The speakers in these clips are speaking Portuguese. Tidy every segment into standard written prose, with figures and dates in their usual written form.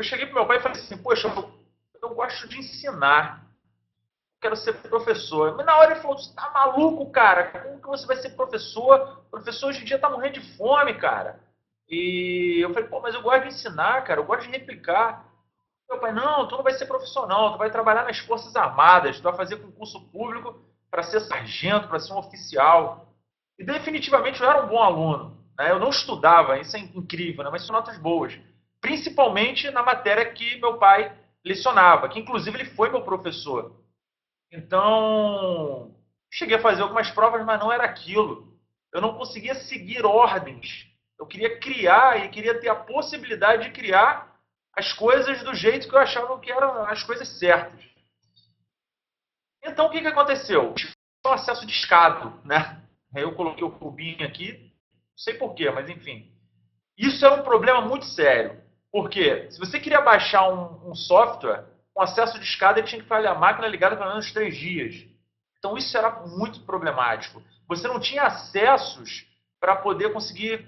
Eu cheguei pro meu pai e falei assim, poxa, eu gosto de ensinar. Quero ser professor. Mas na hora ele falou, você tá maluco, cara? Como que você vai ser professor? O professor hoje em dia tá morrendo de fome, cara. E eu falei, pô, mas eu gosto de ensinar, cara, eu gosto de replicar. Meu pai, não, tu não vai ser profissional, tu vai trabalhar nas Forças Armadas, tu vai fazer concurso público para ser sargento, para ser um oficial. E definitivamente eu era um bom aluno. Né? Eu não estudava, isso é incrível, né? Mas são notas boas. Principalmente na matéria que meu pai lecionava, que inclusive ele foi meu professor. Então, cheguei a fazer algumas provas, mas não era aquilo. Eu não conseguia seguir ordens. Eu queria criar e queria ter a possibilidade de criar as coisas do jeito que eu achava que eram as coisas certas. Então, o que aconteceu? Um acesso de escada, né? Aí eu coloquei o cubinho aqui, não sei porquê, mas enfim. Isso era um problema muito sério. Porque se você queria baixar um software, com acesso de escada, ele tinha que fazer a máquina ligada pelo menos 3 dias. Então isso era muito problemático. Você não tinha acessos para poder conseguir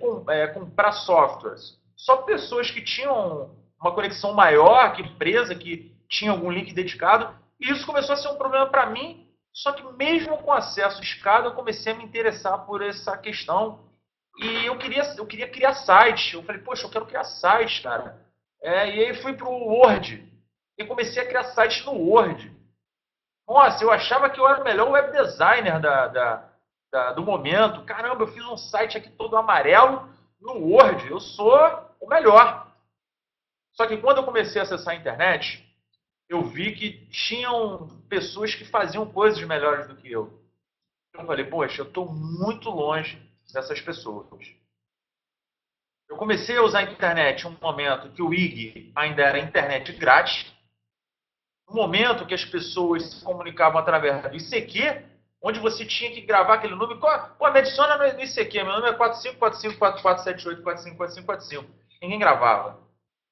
comprar softwares. Só pessoas que tinham uma conexão maior, que empresa, que tinha algum link dedicado. E isso começou a ser um problema para mim. Só que mesmo com acesso de escada, eu comecei a me interessar por essa questão. E eu queria criar site. Eu falei, poxa, eu quero criar site, cara. E aí fui para o Word. E comecei a criar site no Word. Nossa, eu achava que eu era o melhor web designer do momento. Caramba, eu fiz um site aqui todo amarelo no Word. Eu sou o melhor. Só que quando eu comecei a acessar a internet, eu vi que tinham pessoas que faziam coisas melhores do que eu. Eu falei, poxa, eu estou muito longe dessas pessoas. Eu comecei a usar a internet em um momento que o IG ainda era internet grátis, no momento que as pessoas se comunicavam através do ICQ, onde você tinha que gravar aquele número. Pô, me adiciona no ICQ, meu número é 45454478454545. Ninguém gravava.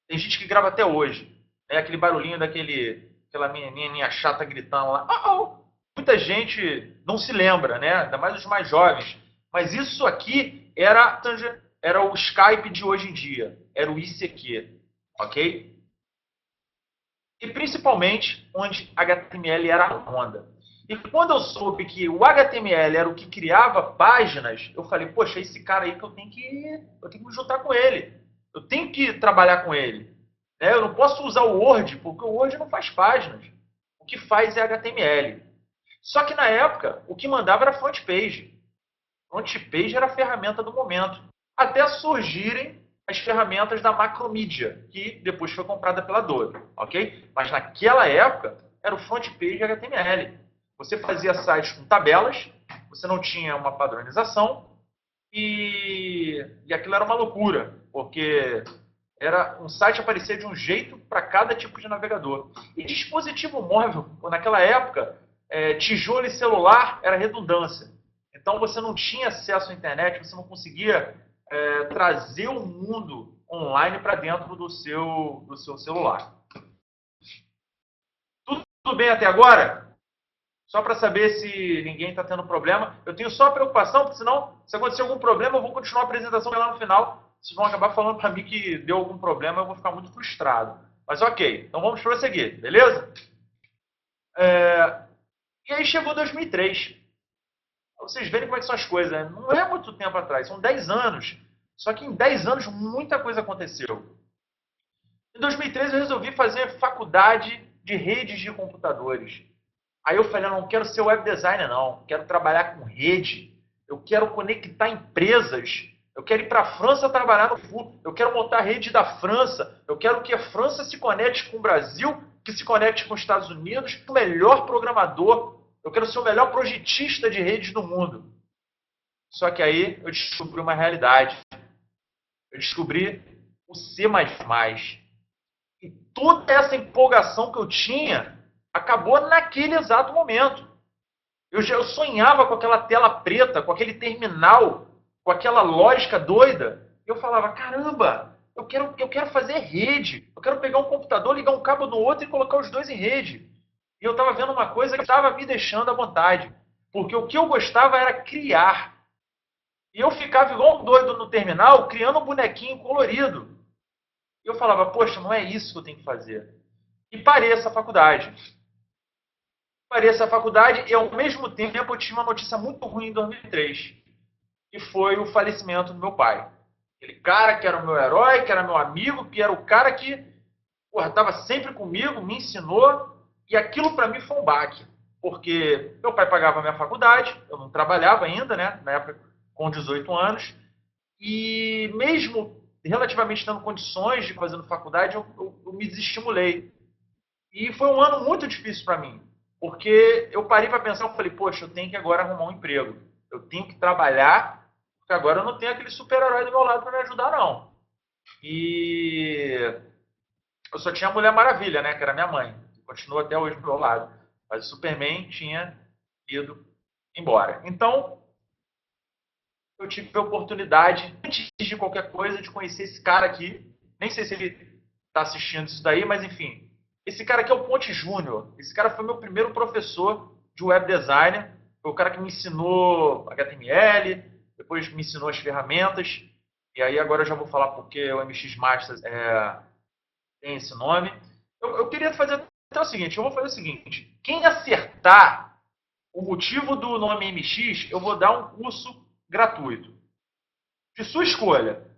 Tem gente que grava até hoje. É aquele barulhinho aquela menininha chata gritando lá. Oh, oh. Muita gente não se lembra, né? Ainda mais os mais jovens. Mas isso aqui era o Skype de hoje em dia. Era o ICQ. Ok? E principalmente onde HTML era a onda. E quando eu soube que o HTML era o que criava páginas, eu falei, poxa, esse cara aí que eu tenho que me juntar com ele. Eu tenho que trabalhar com ele. Eu não posso usar o Word, porque o Word não faz páginas. O que faz é HTML. Só que na época, o que mandava era front page. Front page era a ferramenta do momento. Até surgirem as ferramentas da Macromedia, que depois foi comprada pela Adobe, ok? Mas naquela época, era o front page HTML. Você fazia sites com tabelas, você não tinha uma padronização, e aquilo era uma loucura, porque era um site aparecia de um jeito para cada tipo de navegador. E dispositivo móvel, naquela época, tijolo e celular era redundância. Então você não tinha acesso à internet, você não conseguia trazer o mundo online para dentro do seu celular. Tudo bem até agora? Só para saber se ninguém está tendo problema. Eu tenho só preocupação, porque senão, se acontecer algum problema, eu vou continuar a apresentação lá no final. Vocês vão acabar falando para mim que deu algum problema, eu vou ficar muito frustrado. Mas ok, então vamos prosseguir, beleza? E aí chegou 2003. Pra vocês verem como é que são as coisas. Né? Não é muito tempo atrás, são 10 anos. Só que em 10 anos muita coisa aconteceu. Em 2013 eu resolvi fazer faculdade de redes de computadores. Aí eu falei, não quero ser web designer não, quero trabalhar com rede, eu quero conectar empresas, eu quero ir para a França trabalhar no FU, eu quero montar a rede da França, eu quero que a França se conecte com o Brasil, que se conecte com os Estados Unidos, o melhor programador, eu quero ser o melhor projetista de redes do mundo. Só que aí eu descobri uma realidade. Eu descobri o C++. E toda essa empolgação que eu tinha acabou naquele exato momento. Eu sonhava com aquela tela preta, com aquele terminal, com aquela lógica doida. Eu falava, caramba, eu quero fazer rede. Eu quero pegar um computador, ligar um cabo no outro e colocar os dois em rede. E eu estava vendo uma coisa que estava me deixando à vontade. Porque o que eu gostava era criar. E eu ficava igual um doido no terminal, criando um bonequinho colorido. E eu falava, poxa, não é isso que eu tenho que fazer. E parei essa faculdade. Parei essa faculdade e, ao mesmo tempo, eu tive uma notícia muito ruim em 2003, que foi o falecimento do meu pai. Aquele cara que era o meu herói, que era meu amigo, que era o cara que estava sempre comigo, me ensinou, e aquilo para mim foi um baque, porque meu pai pagava a minha faculdade, eu não trabalhava ainda, né, na época com 18 anos, e mesmo relativamente tendo condições de fazer faculdade, eu me desestimulei. E foi um ano muito difícil para mim, porque eu parei para pensar e falei, poxa, eu tenho que agora arrumar um emprego, eu tenho que trabalhar, porque agora eu não tenho aquele super-herói do meu lado para me ajudar, não. E eu só tinha a Mulher Maravilha, né, que era minha mãe, que continua até hoje do meu lado, mas o Superman tinha ido embora. Então, eu tive a oportunidade, antes de qualquer coisa, de conhecer esse cara aqui. Nem sei se ele está assistindo isso daí, mas enfim. Esse cara aqui é o Ponte Júnior. Esse cara foi meu primeiro professor de web design. Foi o cara que me ensinou HTML, depois me ensinou as ferramentas. E aí agora eu já vou falar porque o MX Masters tem esse nome. Eu queria fazer até o seguinte, eu vou fazer o seguinte. Quem acertar o motivo do nome MX, eu vou dar um curso gratuito. De sua escolha.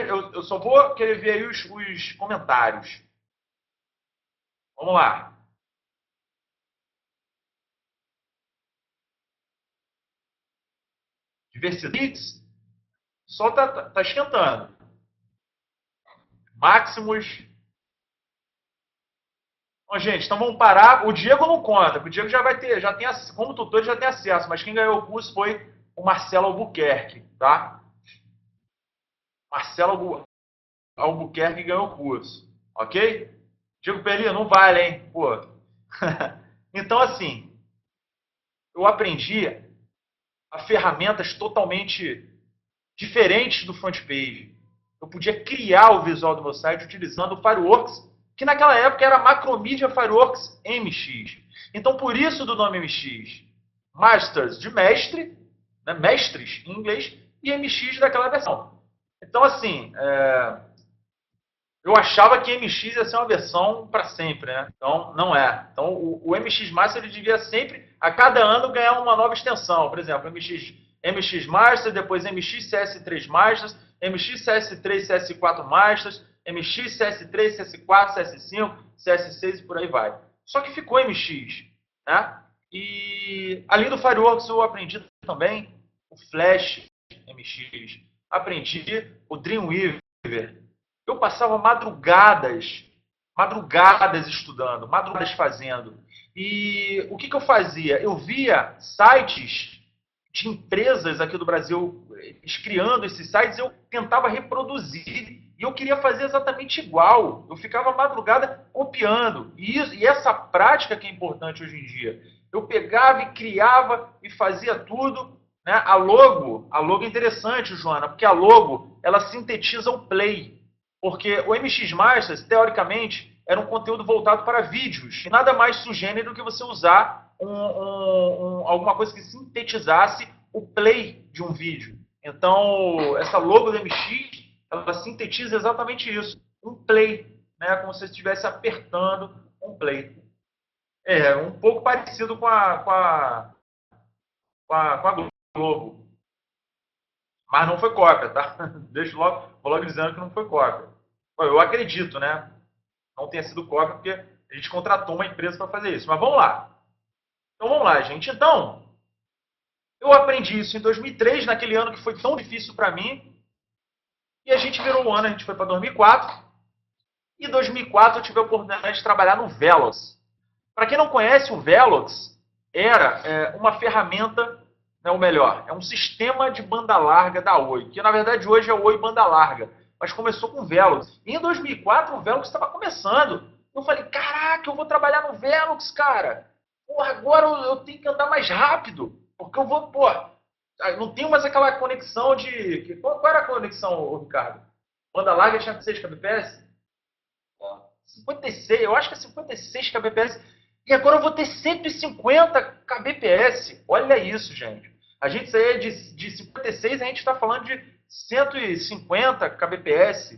Eu só vou querer ver aí os comentários. Vamos lá. Diversidade. O sol tá esquentando. Maximus. Bom, gente, então vamos parar. O Diego não conta, porque o Diego já vai ter, já tem, como tutor, ele já tem acesso, mas quem ganhou o curso foi o Marcelo Albuquerque, tá? Marcelo Albuquerque ganhou o curso, ok? Diego Pelinho, não vale, hein? Pô. Então, assim, eu aprendi a ferramentas totalmente diferentes do front page. Eu podia criar o visual do meu site utilizando o Fireworks, que naquela época era Macromedia Fireworks MX. Então, por isso do nome MX. Masters de mestre, né, mestres em inglês, e MX daquela versão. Então, assim, eu achava que MX ia ser uma versão para sempre, né? Então, não é. Então, o MX Master ele devia sempre, a cada ano, ganhar uma nova extensão. Por exemplo, MX Master, depois MX CS3 Masters, MX CS3 CS4 Masters, MX CS3, CS4, CS5, CS6 e por aí vai. Só que ficou MX, né? E além do Fireworks, eu aprendi também o Flash MX, aprendi o Dreamweaver. Eu passava madrugadas estudando, madrugadas fazendo. E o que eu fazia? Eu via sites de empresas aqui do Brasil, eles criando esses sites, eu tentava reproduzir. E eu queria fazer exatamente igual. Eu ficava madrugada copiando. E essa prática que é importante hoje em dia. Eu pegava e criava e fazia tudo. Né? A logo é interessante, Joana, porque a logo ela sintetiza o play. Porque o MX Masters, teoricamente, era um conteúdo voltado para vídeos. E nada mais sugere do que você usar alguma coisa que sintetizasse o play de um vídeo. Então, essa logo do MX, ela sintetiza exatamente isso. Um play, né? Como se você estivesse apertando um play. É, um pouco parecido com a Globo. Mas não foi cópia, tá? Vou logo dizendo que não foi cópia. Eu acredito, né? Não tenha sido cópia, porque a gente contratou uma empresa para fazer isso. Mas vamos lá. Então vamos lá, gente. Então, eu aprendi isso em 2003, naquele ano que foi tão difícil para mim. E a gente virou o ano, a gente foi para 2004. E em 2004 eu tive a oportunidade de trabalhar no Velox. Para quem não conhece, o Velox era uma ferramenta, né, ou melhor, é um sistema de banda larga da Oi, que na verdade hoje é o Oi Banda Larga, mas começou com o Velox. E em 2004 o Velox estava começando. Eu falei, caraca, eu vou trabalhar no Velox, cara. Porra, agora eu tenho que andar mais rápido, porque eu vou, não tenho mais aquela conexão de... Qual era a conexão, Ricardo? Banda larga tinha 6 kbps? 56, eu acho que é 56 kbps. E agora eu vou ter 150 kbps. Olha isso, gente. A gente saía de 56 e a gente está falando de 150 kbps.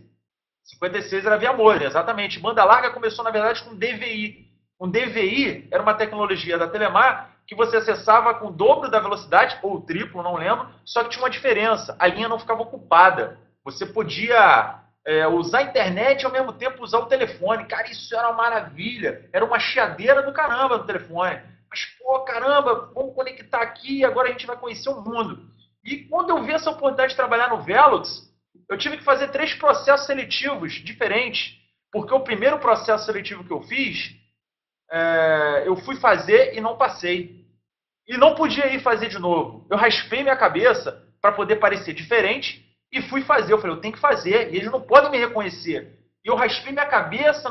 56 era via modem, exatamente. Banda larga começou, na verdade, com DVI. Um DVI era uma tecnologia da Telemar que você acessava com o dobro da velocidade, ou o triplo, não lembro, só que tinha uma diferença. A linha não ficava ocupada. Você podia usar a internet e, ao mesmo tempo, usar o telefone. Cara, isso era uma maravilha. Era uma chiadeira do caramba no telefone. Mas, pô, caramba, vamos conectar aqui e agora a gente vai conhecer o mundo. E quando eu vi essa oportunidade de trabalhar no Velox, eu tive que fazer 3 processos seletivos diferentes, porque o primeiro processo seletivo que eu fiz, eu fui fazer e não passei. E não podia ir fazer de novo. Eu raspei minha cabeça para poder parecer diferente e fui fazer. Eu falei, eu tenho que fazer, e eles não podem me reconhecer. E eu raspei minha cabeça,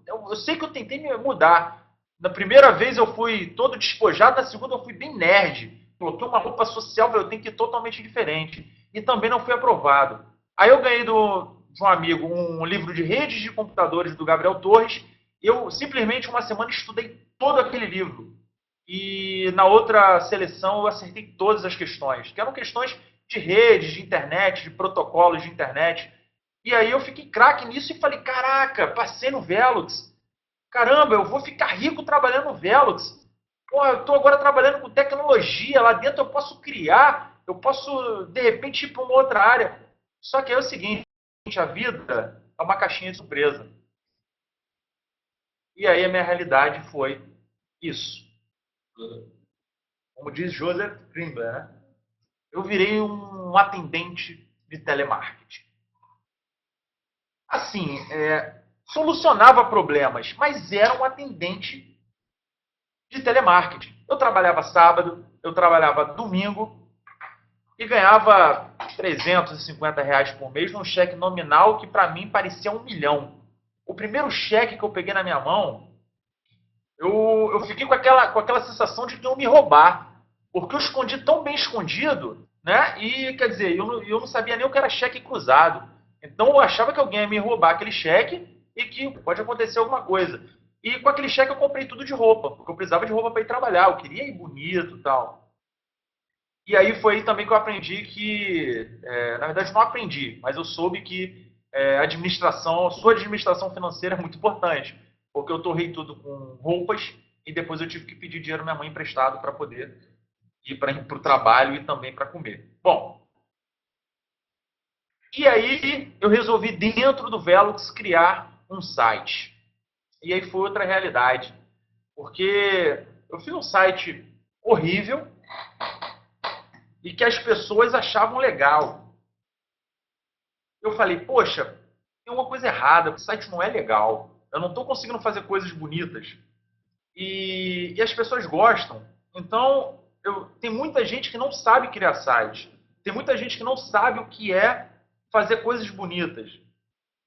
eu sei que eu tentei me mudar. Na primeira vez eu fui todo despojado, na segunda eu fui bem nerd. Coloquei uma roupa social, eu tenho que ir totalmente diferente. E também não fui aprovado. Aí eu ganhei de um amigo um livro de redes de computadores do Gabriel Torres. Eu simplesmente uma semana estudei todo aquele livro. E na outra seleção eu acertei todas as questões, que eram questões de redes, de internet, de protocolos de internet. E aí eu fiquei craque nisso e falei, caraca, passei no Velox. Caramba, eu vou ficar rico trabalhando no Velox. Pô, eu estou agora trabalhando com tecnologia, lá dentro eu posso criar, eu posso, de repente, ir para uma outra área. Só que é o seguinte, a vida é uma caixinha de surpresa. E aí a minha realidade foi isso. Como diz Joseph Grimber, né? Eu virei um atendente de telemarketing. Assim, solucionava problemas, mas era um atendente de telemarketing. Eu trabalhava sábado, eu trabalhava domingo e ganhava R$ 350 por mês num cheque nominal que para mim parecia 1 milhão. O primeiro cheque que eu peguei na minha mão, eu fiquei com aquela sensação de que iam me roubar, porque eu escondi tão bem escondido, né? E quer dizer, eu não sabia nem o que era cheque cruzado. Então eu achava que alguém ia me roubar aquele cheque e que pode acontecer alguma coisa. E com aquele cheque eu comprei tudo de roupa, porque eu precisava de roupa para ir trabalhar, eu queria ir bonito e tal. E aí foi aí também que eu aprendi que, na verdade não aprendi, mas eu soube que sua administração financeira é muito importante, porque eu torrei tudo com roupas e depois eu tive que pedir dinheiro à minha mãe emprestado para poder ir para o trabalho e também para comer. Bom, e aí eu resolvi dentro do Velox criar um site. E aí foi outra realidade, porque eu fiz um site horrível e que as pessoas achavam legal. Eu falei, poxa, tem uma coisa errada, o site não é legal. Eu não estou conseguindo fazer coisas bonitas. E as pessoas gostam. Então, tem muita gente que não sabe criar site. Tem muita gente que não sabe o que é fazer coisas bonitas.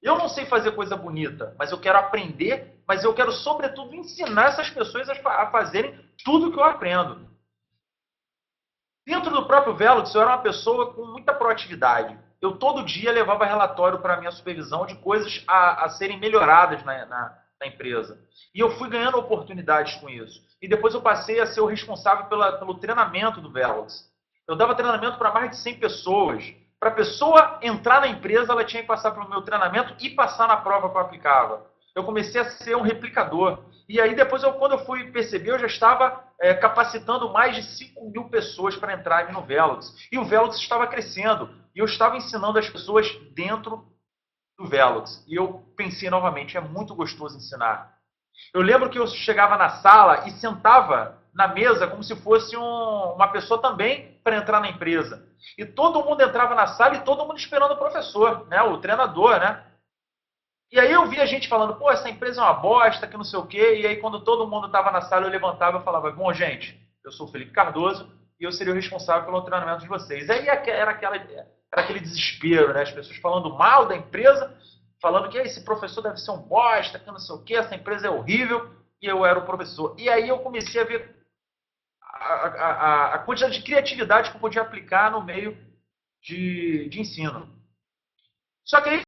Eu não sei fazer coisa bonita, mas eu quero aprender, mas eu quero, sobretudo, ensinar essas pessoas a fazerem tudo que eu aprendo. Dentro do próprio Velox, eu era uma pessoa com muita proatividade. Eu todo dia levava relatório para a minha supervisão de coisas a serem melhoradas na empresa. E eu fui ganhando oportunidades com isso. E depois eu passei a ser o responsável pelo treinamento do Velox. Eu dava treinamento para mais de 100 pessoas. Para a pessoa entrar na empresa, ela tinha que passar pelo meu treinamento e passar na prova que eu aplicava. Eu comecei a ser um replicador. E aí depois, quando eu fui perceber, eu já estava capacitando mais de 5.000 pessoas para entrarem no Velox. E o Velox estava crescendo. E eu estava ensinando as pessoas dentro do Velox. E eu pensei novamente, é muito gostoso ensinar. Eu lembro que eu chegava na sala e sentava na mesa como se fosse uma pessoa também para entrar na empresa. E todo mundo entrava na sala e todo mundo esperando o professor, né? O treinador, né? E aí eu via gente falando, pô, essa empresa é uma bosta, que não sei o quê. E aí quando todo mundo estava na sala, eu levantava e falava, bom, gente, eu sou o Felipe Cardoso e eu seria o responsável pelo treinamento de vocês. Aí era aquele desespero, né? As pessoas falando mal da empresa, falando que esse professor deve ser um bosta, que não sei o quê, essa empresa é horrível. E eu era o professor. E aí eu comecei a ver a quantidade de criatividade que eu podia aplicar no meio de ensino. Só que aí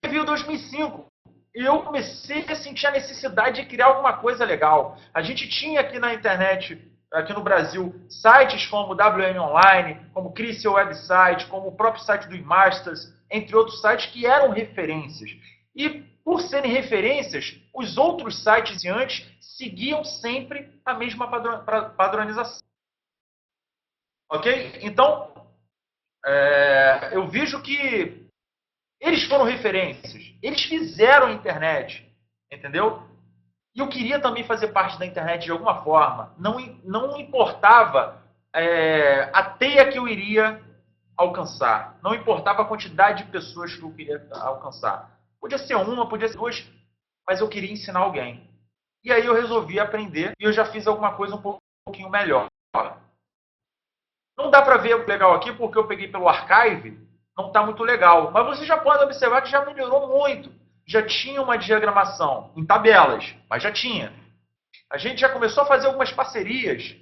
veio 2005 e eu comecei a sentir a necessidade de criar alguma coisa legal. A gente tinha aqui na internet, aqui no Brasil, sites como WM Online, como Crie Seu Website, como o próprio site do eMasters, entre outros sites que eram referências. E, por serem referências, os outros sites antes seguiam sempre a mesma padronização. Ok? Então, eu vejo que eles foram referências. Eles fizeram a internet. Entendeu? E eu queria também fazer parte da internet de alguma forma. Não importava a teia que eu iria alcançar. Não importava a quantidade de pessoas que eu queria alcançar. Podia ser uma, podia ser duas, mas eu queria ensinar alguém. E aí eu resolvi aprender e eu já fiz alguma coisa um pouquinho melhor. Não dá para ver legal aqui porque eu peguei pelo archive, não está muito legal. Mas você já pode observar que já melhorou muito. Já tinha uma diagramação em tabelas, mas já tinha. A gente já começou a fazer algumas parcerias.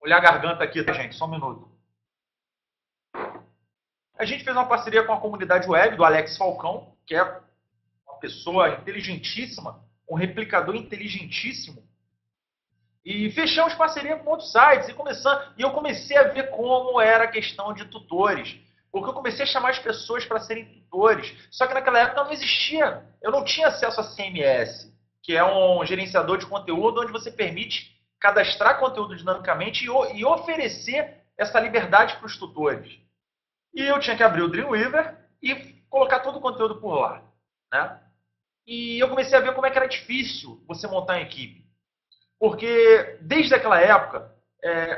Olhar a garganta aqui, tá, gente? Só um minuto. A gente fez uma parceria com a comunidade web do Alex Falcão, que é uma pessoa inteligentíssima, um replicador inteligentíssimo. E fechamos parceria com outros sites e eu comecei a ver como era a questão de tutores. Porque eu comecei a chamar as pessoas para serem tutores. Só que naquela época não existia. Eu não tinha acesso a CMS, que é um gerenciador de conteúdo onde você permite cadastrar conteúdo dinamicamente e oferecer essa liberdade para os tutores. E eu tinha que abrir o Dreamweaver e colocar todo o conteúdo por lá. Né? E eu comecei a ver como é que era difícil você montar uma equipe. Porque desde aquela época,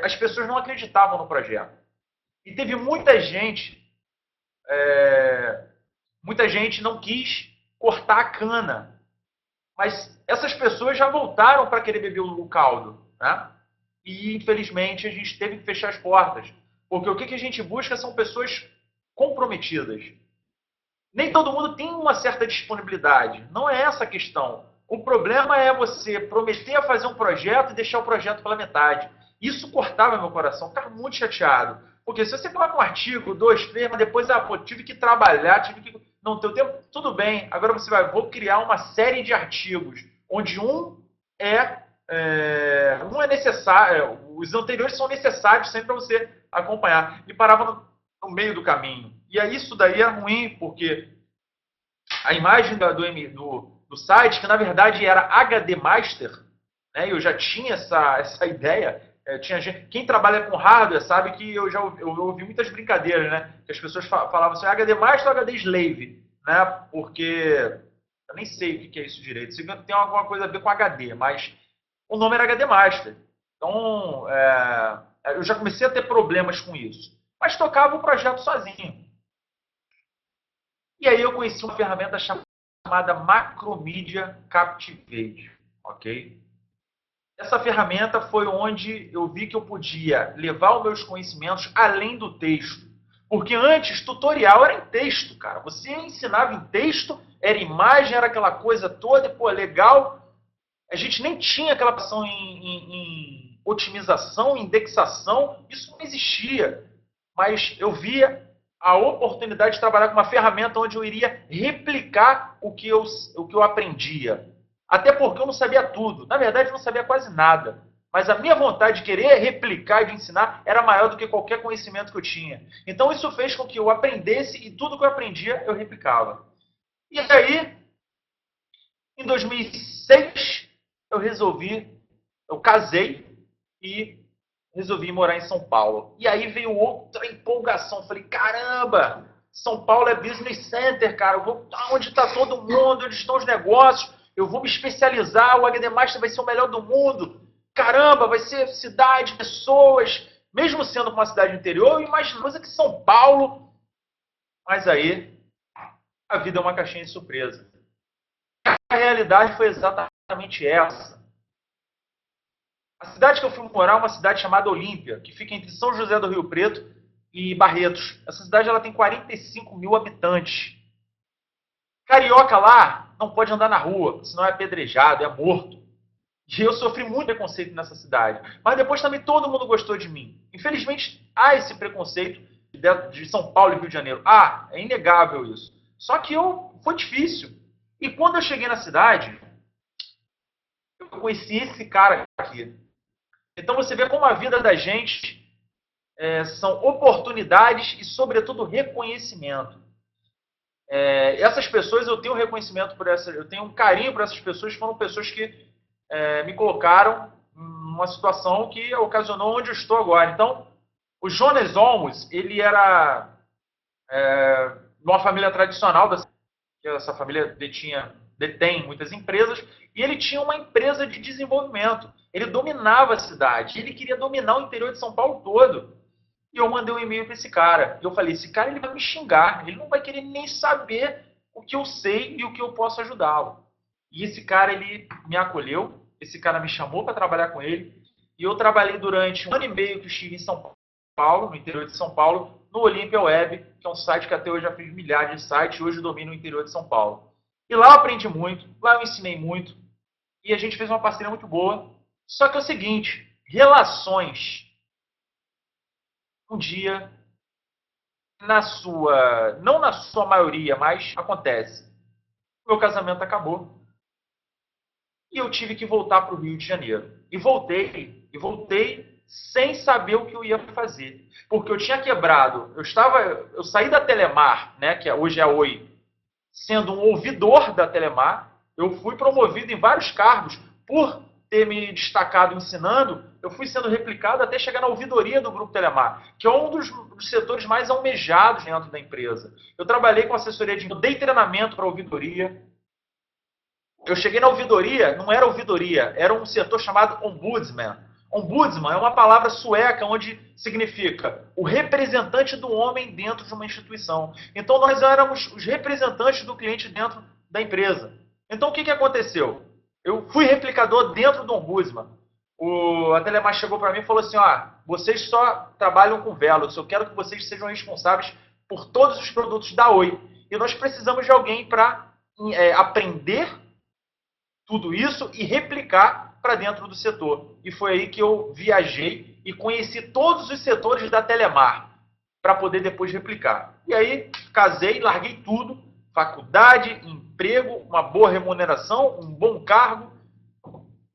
as pessoas não acreditavam no projeto. E teve muita gente não quis cortar a cana. Mas essas pessoas já voltaram para querer beber o caldo. Né? E, infelizmente, a gente teve que fechar as portas. Porque o que a gente busca são pessoas comprometidas. Nem todo mundo tem uma certa disponibilidade. Não é essa a questão. O problema é você prometer a fazer um projeto e deixar o projeto pela metade. Isso cortava meu coração. Ficava muito chateado. Porque se você coloca um artigo, 2, 3, mas depois, tive que trabalhar, tive que... Não, teu tempo, tudo bem. Agora você vou criar uma série de artigos, onde um é necessário, os anteriores são necessários sempre para você acompanhar. E parava no meio do caminho. E aí isso daí é ruim, porque a imagem do site, que na verdade era HD Master, né, eu já tinha essa ideia. Quem trabalha com hardware sabe que eu ouvi muitas brincadeiras, né? Que as pessoas falavam assim, HD Master ou HD Slave, né? Porque eu nem sei o que é isso direito. Isso tem alguma coisa a ver com HD, mas o nome era HD Master. Então, eu já comecei a ter problemas com isso. Mas tocava o projeto sozinho. E aí eu conheci uma ferramenta chamada Macromedia Captivate, ok? Essa ferramenta foi onde eu vi que eu podia levar os meus conhecimentos além do texto. Porque antes, tutorial era em texto, cara. Você ensinava em texto, era imagem, era aquela coisa toda, e, pô, legal. A gente nem tinha aquela ação em otimização, indexação, isso não existia. Mas eu via a oportunidade de trabalhar com uma ferramenta onde eu iria replicar o que eu aprendia. Até porque eu não sabia tudo. Na verdade, eu não sabia quase nada. Mas a minha vontade de querer replicar e de ensinar era maior do que qualquer conhecimento que eu tinha. Então, isso fez com que eu aprendesse e tudo que eu aprendia, eu replicava. E aí, em 2006, eu casei e resolvi morar em São Paulo. E aí veio outra empolgação. Falei, caramba, São Paulo é business center, cara. Eu vou onde está todo mundo, onde estão os negócios. Eu vou me especializar, o HD Master vai ser o melhor do mundo. Caramba, vai ser cidade, pessoas. Mesmo sendo uma cidade interior, eu imagino que São Paulo. Mas aí, a vida é uma caixinha de surpresa. A realidade foi exatamente essa. A cidade que eu fui morar é uma cidade chamada Olímpia, que fica entre São José do Rio Preto e Barretos. Essa cidade ela tem 45 mil habitantes. Carioca lá não pode andar na rua, senão é apedrejado, é morto. E eu sofri muito preconceito nessa cidade. Mas depois também todo mundo gostou de mim. Infelizmente, há esse preconceito de São Paulo e Rio de Janeiro. É inegável isso. Só que foi difícil. E quando eu cheguei na cidade, eu conheci esse cara aqui. Então você vê como a vida da gente são oportunidades e, sobretudo, reconhecimento. Essas pessoas, eu tenho reconhecimento por essas, eu tenho um carinho por essas pessoas, foram pessoas que me colocaram numa situação que ocasionou onde eu estou agora. Então, o Jonas Olmos, ele era de uma família tradicional, que essa família detém muitas empresas, e ele tinha uma empresa de desenvolvimento. Ele dominava a cidade, ele queria dominar o interior de São Paulo todo. E eu mandei um e-mail para esse cara. E eu falei, esse cara ele vai me xingar, ele não vai querer nem saber o que eu sei e o que eu posso ajudá-lo. E esse cara, ele me acolheu, esse cara me chamou para trabalhar com ele, e eu trabalhei durante 1 ano e meio que eu estive em São Paulo, no interior de São Paulo, no Olympia Web, que é um site que até hoje já fiz milhares de sites, e hoje eu domino o interior de São Paulo. E lá eu aprendi muito, lá eu ensinei muito, e a gente fez uma parceria muito boa. Só que é o seguinte, relações, um dia, não na sua maioria, mas acontece. Meu casamento acabou. E eu tive que voltar para o Rio de Janeiro. E voltei sem saber o que eu ia fazer. Porque eu tinha quebrado, eu saí da Telemar, né, que hoje é a Oi, sendo um ouvidor da Telemar. Eu fui promovido em vários cargos por ter me destacado ensinando. Eu fui sendo replicado até chegar na ouvidoria do Grupo Telemar, que é um dos setores mais almejados dentro da empresa. Eu trabalhei com assessoria dei treinamento para ouvidoria. Eu cheguei na ouvidoria, não era ouvidoria, era um setor chamado ombudsman. Ombudsman é uma palavra sueca onde significa o representante do homem dentro de uma instituição. Então nós éramos os representantes do cliente dentro da empresa. Então o que aconteceu? Eu fui replicador dentro do ombudsman. A Telemar chegou para mim e falou assim, vocês só trabalham com Velox, eu quero que vocês sejam responsáveis por todos os produtos da Oi. E nós precisamos de alguém para aprender tudo isso e replicar para dentro do setor. E foi aí que eu viajei e conheci todos os setores da Telemar para poder depois replicar. E aí casei, larguei tudo, faculdade, emprego, uma boa remuneração, um bom cargo,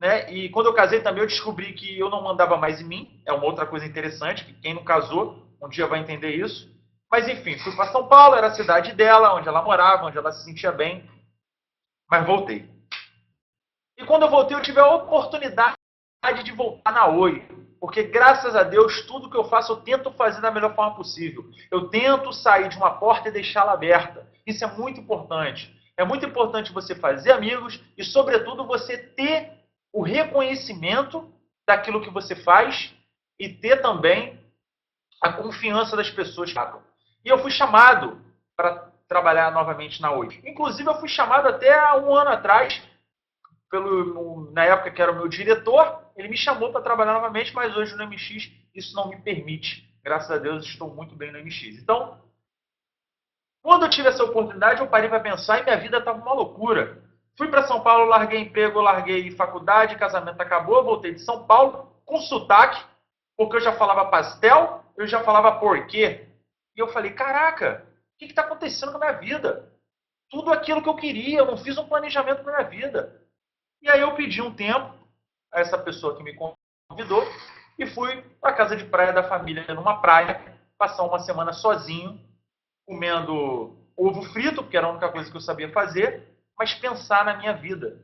né? E quando eu casei também eu descobri que eu não mandava mais em mim. É uma outra coisa interessante, que quem não casou um dia vai entender isso. Mas enfim, fui para São Paulo, era a cidade dela, onde ela morava, onde ela se sentia bem. Mas voltei. E quando eu voltei, eu tive a oportunidade de voltar na Oi. Porque, graças a Deus, tudo que eu faço, eu tento fazer da melhor forma possível. Eu tento sair de uma porta e deixá-la aberta. Isso é muito importante. É muito importante você fazer amigos e, sobretudo, você ter o reconhecimento daquilo que você faz e ter também a confiança das pessoas. E eu fui chamado para trabalhar novamente na Oi. Inclusive, eu fui chamado até há 1 ano atrás, na época que era o meu diretor, ele me chamou para trabalhar novamente, mas hoje no MX isso não me permite. Graças a Deus estou muito bem no MX. Então, quando eu tive essa oportunidade, eu parei para pensar e minha vida estava uma loucura. Fui para São Paulo, larguei emprego, larguei faculdade, casamento acabou, voltei de São Paulo com sotaque, porque eu já falava pastel, eu já falava porquê. E eu falei, caraca, o que está acontecendo com a minha vida? Tudo aquilo que eu queria, eu não fiz um planejamento para minha vida. E aí eu pedi um tempo a essa pessoa que me convidou e fui para a casa de praia da família, numa praia, passar uma semana sozinho, comendo ovo frito, porque era a única coisa que eu sabia fazer, mas pensar na minha vida.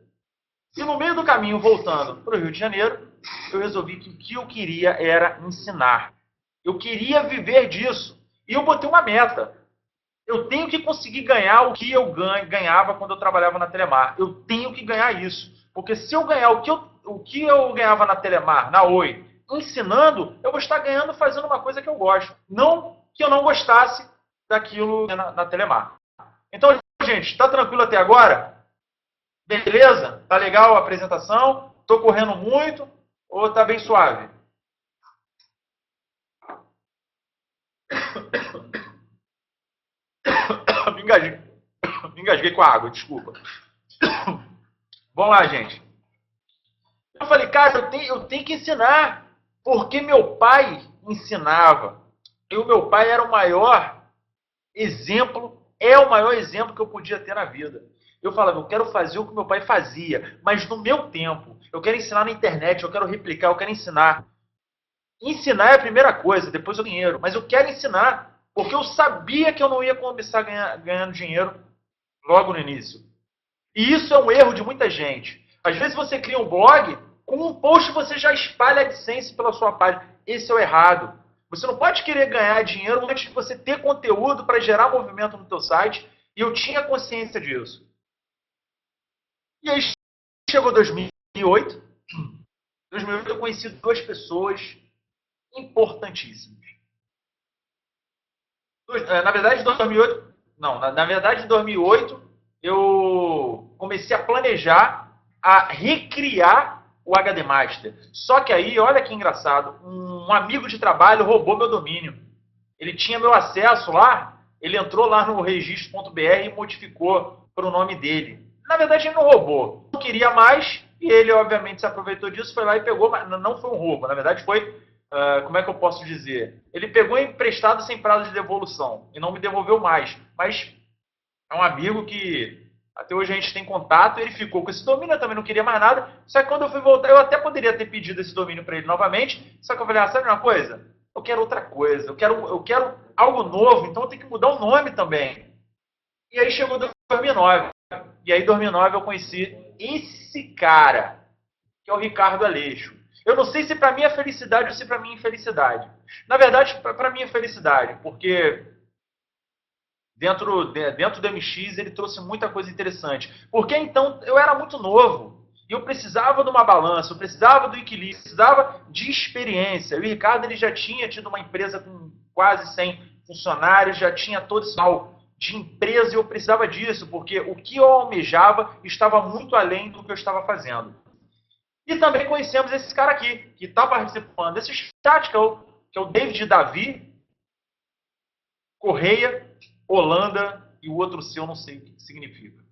E no meio do caminho, voltando para o Rio de Janeiro, eu resolvi que o que eu queria era ensinar. Eu queria viver disso. E eu botei uma meta. Eu tenho que conseguir ganhar o que eu ganhava quando eu trabalhava na Telemar. Eu tenho que ganhar isso. Porque se eu ganhar o que eu ganhava na Telemar, na Oi, ensinando, eu vou estar ganhando fazendo uma coisa que eu gosto. Não que eu não gostasse daquilo na Telemar. Então, gente, está tranquilo até agora? Beleza? Tá legal a apresentação? Estou correndo muito ou está bem suave? Me engasguei com a água, desculpa. Vamos lá, gente. Eu falei, cara, eu tenho que ensinar. Porque meu pai ensinava. E o meu pai era o maior exemplo, é o maior exemplo que eu podia ter na vida. Eu falava, eu quero fazer o que meu pai fazia, mas no meu tempo. Eu quero ensinar na internet, eu quero replicar, eu quero ensinar. Ensinar é a primeira coisa, depois o dinheiro. Mas eu quero ensinar. Porque eu sabia que eu não ia começar ganhando dinheiro logo no início. E isso é um erro de muita gente. Às vezes você cria um blog, com um post você já espalha a AdSense pela sua página. Esse é o errado. Você não pode querer ganhar dinheiro antes de você ter conteúdo para gerar movimento no teu site. E eu tinha consciência disso. E aí chegou 2008. Em 2008 eu conheci duas pessoas importantíssimas. Na verdade, em 2008, não, na verdade, em 2008 eu comecei a planejar, a recriar o HD Master. Só que aí, olha que engraçado, um amigo de trabalho roubou meu domínio. Ele tinha meu acesso lá, ele entrou lá no registro.br e modificou para o nome dele. Na verdade, ele não roubou. Não queria mais e ele, obviamente, se aproveitou disso, foi lá e pegou, mas não foi um roubo. Na verdade, foi, como é que eu posso dizer? Ele pegou emprestado sem prazo de devolução e não me devolveu mais. Mas é um amigo que até hoje a gente tem contato, ele ficou com esse domínio, eu também não queria mais nada. Só que quando eu fui voltar, eu até poderia ter pedido esse domínio para ele novamente. Só que eu falei, sabe uma coisa? Eu quero outra coisa, eu quero algo novo, então eu tenho que mudar o nome também. E aí chegou 2009. E aí, em 2009, eu conheci esse cara, que é o Ricardo Aleixo. Eu não sei se para mim é felicidade ou se para mim é infelicidade. Na verdade, para mim é felicidade, porque dentro do MX ele trouxe muita coisa interessante. Porque então eu era muito novo e eu precisava de uma balança, eu precisava do equilíbrio, eu precisava de experiência. E o Ricardo ele já tinha tido uma empresa com quase 100 funcionários, já tinha todo esse mal de empresa e eu precisava disso, porque o que eu almejava estava muito além do que eu estava fazendo. E também conhecemos esse cara aqui, que está participando desse chat, que é o David Davi Correia, Holanda, e o outro seu não sei o que significa.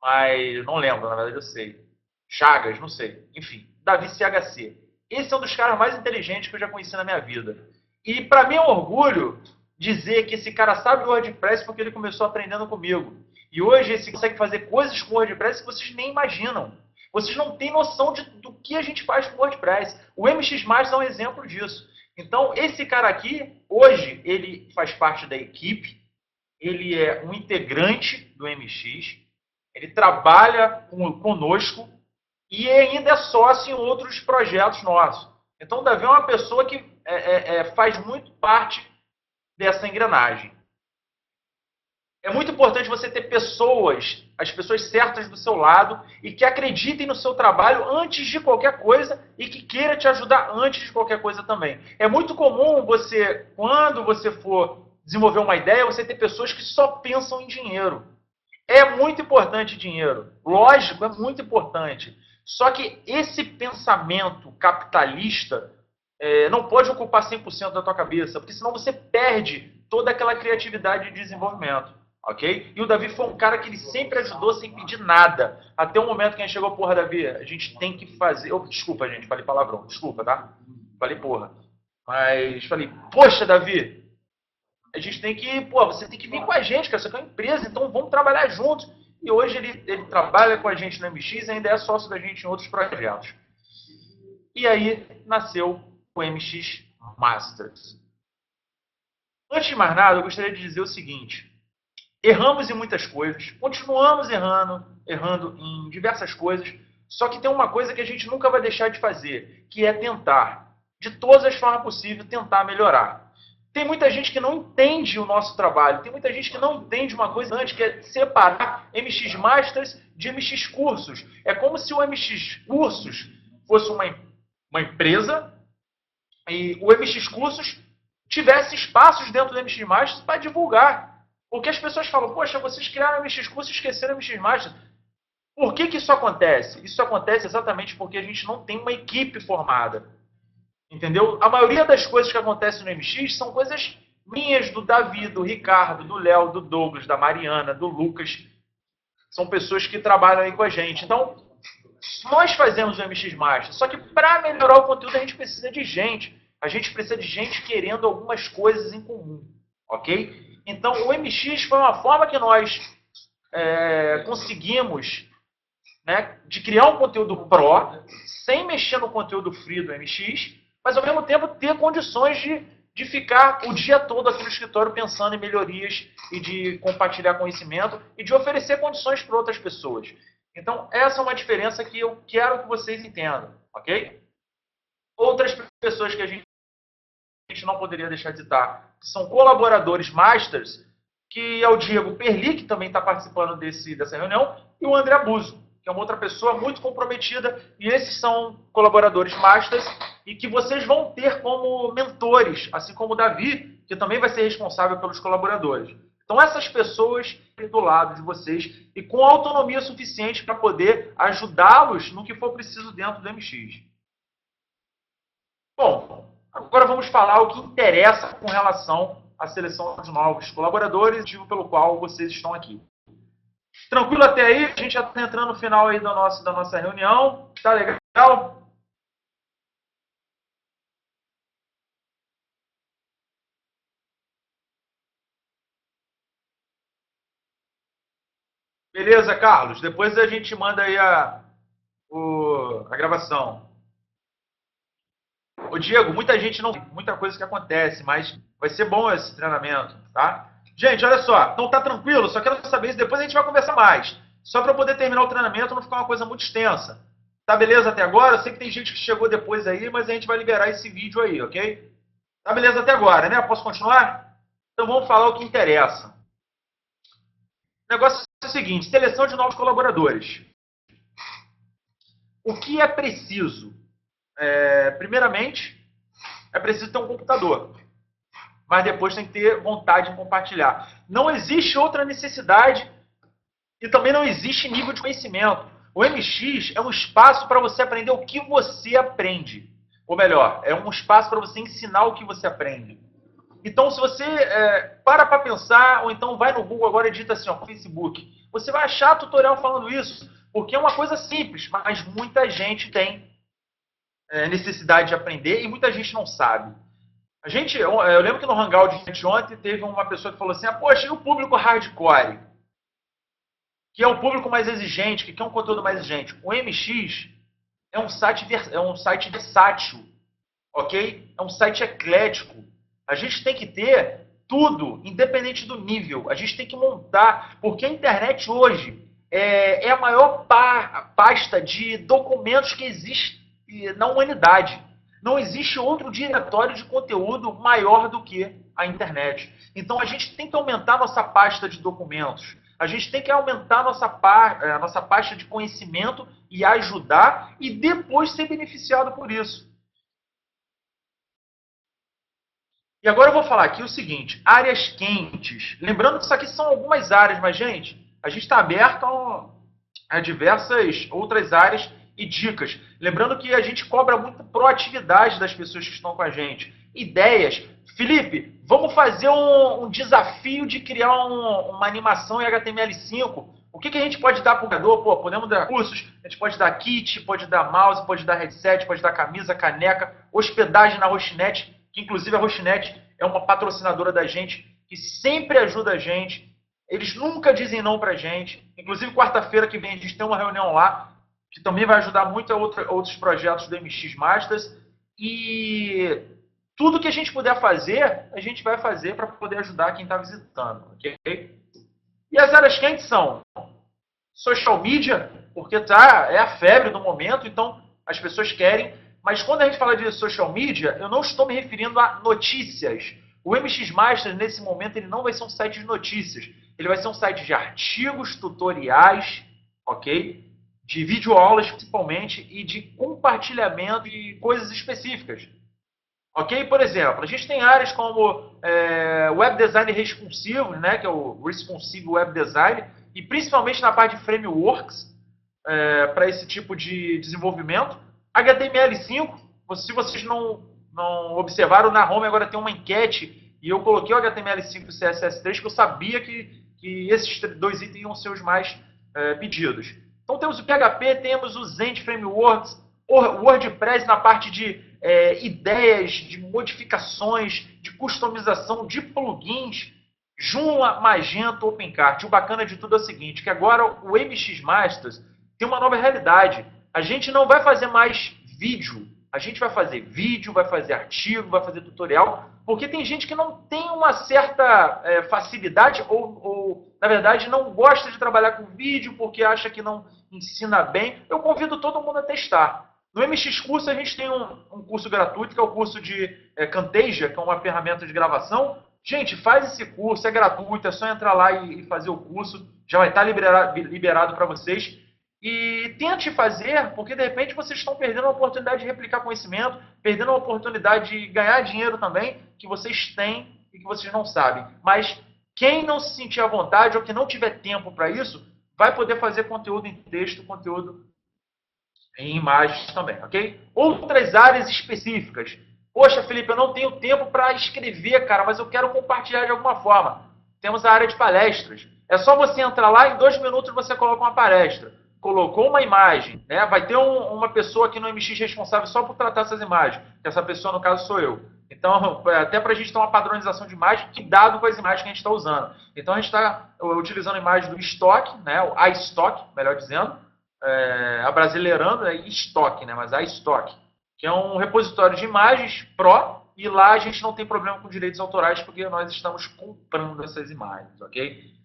Mas não lembro, na verdade eu sei. Chagas, não sei. Enfim, Davi CHC. Esse é um dos caras mais inteligentes que eu já conheci na minha vida. E para mim é um orgulho dizer que esse cara sabe o WordPress porque ele começou aprendendo comigo. E hoje ele consegue fazer coisas com o WordPress que vocês nem imaginam. Vocês não têm noção do que a gente faz com o WordPress. O MX Master é um exemplo disso. Então, esse cara aqui, hoje, ele faz parte da equipe, ele é um integrante do MX, ele trabalha conosco e ainda é sócio em outros projetos nossos. Então, o Davi é uma pessoa que faz muito parte dessa engrenagem. É muito importante você ter pessoas, as pessoas certas do seu lado e que acreditem no seu trabalho antes de qualquer coisa e que queira te ajudar antes de qualquer coisa também. É muito comum você, quando você for desenvolver uma ideia, você ter pessoas que só pensam em dinheiro. É muito importante dinheiro. Lógico, é muito importante. Só que esse pensamento capitalista não pode ocupar 100% da tua cabeça, porque senão você perde toda aquela criatividade de desenvolvimento. Ok? E o Davi foi um cara que ele sempre ajudou sem pedir nada. Até o momento que a gente chegou, porra, Davi, a gente tem que fazer... desculpa, gente, falei palavrão. Desculpa, tá? Falei porra. Mas falei, poxa, Davi, a gente tem que... Pô, você tem que vir com a gente, cara. Você é uma empresa, então vamos trabalhar juntos. E hoje ele trabalha com a gente no MX e ainda é sócio da gente em outros projetos. E aí nasceu o MX Masters. Antes de mais nada, eu gostaria de dizer o seguinte... Erramos em muitas coisas, continuamos errando em diversas coisas, só que tem uma coisa que a gente nunca vai deixar de fazer, que é tentar, de todas as formas possíveis, tentar melhorar. Tem muita gente que não entende o nosso trabalho, tem muita gente que não entende uma coisa antes, que é separar MX Masters de MX Cursos. É como se o MX Cursos fosse uma empresa e o MX Cursos tivesse espaços dentro do MX Masters para divulgar. Porque as pessoas falam, poxa, vocês criaram MX Curso e esqueceram MX Master. Por que isso acontece? Isso acontece exatamente porque a gente não tem uma equipe formada. Entendeu? A maioria das coisas que acontecem no MX são coisas minhas, do Davi, do Ricardo, do Léo, do Douglas, da Mariana, do Lucas. São pessoas que trabalham aí com a gente. Então, nós fazemos o MX Master. Só que para melhorar o conteúdo a gente precisa de gente. A gente precisa de gente querendo algumas coisas em comum. Ok? Então, o MX foi uma forma que nós conseguimos, né, de criar um conteúdo pro, sem mexer no conteúdo free do MX, mas ao mesmo tempo ter condições de de ficar o dia todo aqui no escritório pensando em melhorias e de compartilhar conhecimento e de oferecer condições para outras pessoas. Então, essa é uma diferença que eu quero que vocês entendam, ok? Outras pessoas que a gente não poderia deixar de citar, que são colaboradores masters, que é o Diego Perli, que também está participando dessa reunião, e o André Buzo, que é uma outra pessoa muito comprometida, e esses são colaboradores masters, e que vocês vão ter como mentores, assim como o Davi, que também vai ser responsável pelos colaboradores. Então, essas pessoas do lado de vocês e com autonomia suficiente para poder ajudá-los no que for preciso dentro do MX. Bom, agora vamos falar o que interessa com relação à seleção de novos colaboradores, motivo pelo qual vocês estão aqui. Tranquilo até aí? A gente já está entrando no final aí da nossa reunião. Tá legal? Beleza, Carlos. Depois a gente manda aí a gravação. Ô, Diego, muita gente não... Muita coisa que acontece, mas vai ser bom esse treinamento, tá? Gente, olha só. Então tá tranquilo? Só quero saber se depois a gente vai conversar mais. Só para poder terminar o treinamento não ficar uma coisa muito extensa. Tá beleza até agora? Eu sei que tem gente que chegou depois aí, mas a gente vai liberar esse vídeo aí, ok? Tá beleza até agora, né? Posso continuar? Então vamos falar o que interessa. O negócio é o seguinte, seleção de novos colaboradores. O que é preciso? Primeiramente, é preciso ter um computador. Mas depois tem que ter vontade de compartilhar. Não existe outra necessidade e também não existe nível de conhecimento. O MX é um espaço para você aprender o que você aprende. Ou melhor, é um espaço para você ensinar o que você aprende. Então, se você para pensar, ou então vai no Google agora e digita assim, ó, Facebook, você vai achar tutorial falando isso, porque é uma coisa simples, mas muita gente tem necessidade de aprender e muita gente não sabe. Eu lembro que no Hangout de ontem teve uma pessoa que falou assim, poxa, e o público hardcore? Que é um público mais exigente, que quer um conteúdo mais exigente. O MX é um site versátil, ok? É um site eclético. A gente tem que ter tudo, independente do nível. A gente tem que montar, porque a internet hoje é a maior pasta de documentos que existe na humanidade. Não existe outro diretório de conteúdo maior do que a internet. Então a gente tem que aumentar nossa pasta de documentos. A gente tem que aumentar nossa pasta de conhecimento e ajudar e depois ser beneficiado por isso. E agora eu vou falar aqui o seguinte, áreas quentes. Lembrando que isso aqui são algumas áreas, mas, gente, a gente está aberto a diversas outras áreas e dicas. Lembrando que a gente cobra muito proatividade das pessoas que estão com a gente. Ideias. Felipe, vamos fazer um desafio de criar uma animação em HTML5. O que a gente pode dar para o jogador? Podemos dar cursos, a gente pode dar kit, pode dar mouse, pode dar headset, pode dar camisa, caneca, hospedagem na Rochinet, que inclusive a Rochinet é uma patrocinadora da gente, que sempre ajuda a gente. Eles nunca dizem não para a gente. Inclusive, quarta-feira que vem a gente tem uma reunião lá, que também vai ajudar muito a outros projetos do MX Masters. E tudo que a gente puder fazer, a gente vai fazer para poder ajudar quem está visitando. Okay? E as áreas quentes são social media, porque é a febre do momento, então as pessoas querem. Mas quando a gente fala de social media, eu não estou me referindo a notícias. O MX Masters, nesse momento, ele não vai ser um site de notícias. Ele vai ser um site de artigos, tutoriais, ok? De videoaulas, principalmente, e de compartilhamento de coisas específicas. Ok? Por exemplo, a gente tem áreas como web design responsivo, né? Que é o Responsive Web Design, e principalmente na parte de frameworks, para esse tipo de desenvolvimento. HTML5, se vocês não observaram, na home agora tem uma enquete, e eu coloquei o HTML5 e o CSS3, que eu sabia que esses dois itens iam ser os mais pedidos. Então temos o PHP, temos o Zend Frameworks, o WordPress na parte de ideias, de modificações, de customização, de plugins, Joomla, Magento, OpenCart. O bacana de tudo é o seguinte, que agora o MX Masters tem uma nova realidade. A gente não vai fazer mais vídeo, A gente vai fazer vídeo, vai fazer artigo, vai fazer tutorial, porque tem gente que não tem uma certa facilidade ou, na verdade, não gosta de trabalhar com vídeo porque acha que não ensina bem. Eu convido todo mundo a testar. No MX Curso a gente tem um curso gratuito, que é o curso de Camtasia, que é uma ferramenta de gravação. Gente, faz esse curso, é gratuito, é só entrar lá e fazer o curso, já vai estar liberado para vocês. E tente fazer, porque de repente vocês estão perdendo a oportunidade de replicar conhecimento, perdendo a oportunidade de ganhar dinheiro também, que vocês têm e que vocês não sabem. Mas quem não se sentir à vontade ou que não tiver tempo para isso, vai poder fazer conteúdo em texto, conteúdo em imagens também, ok? Outras áreas específicas. Poxa, Felipe, eu não tenho tempo para escrever, cara, mas eu quero compartilhar de alguma forma. Temos a área de palestras. É só você entrar lá, em 2 minutos você coloca uma palestra. Colocou uma imagem, né? Vai ter uma pessoa aqui no MX responsável só por tratar essas imagens, que essa pessoa, no caso, sou eu. Então, até para a gente ter uma padronização de imagem, cuidado com as imagens que a gente está usando. Então, a gente está utilizando a imagem do Stock, né? O iStock, melhor dizendo, abrasileirando, é Stock, né? Mas iStock, que é um repositório de imagens Pro, e lá a gente não tem problema com direitos autorais, porque nós estamos comprando essas imagens, ok?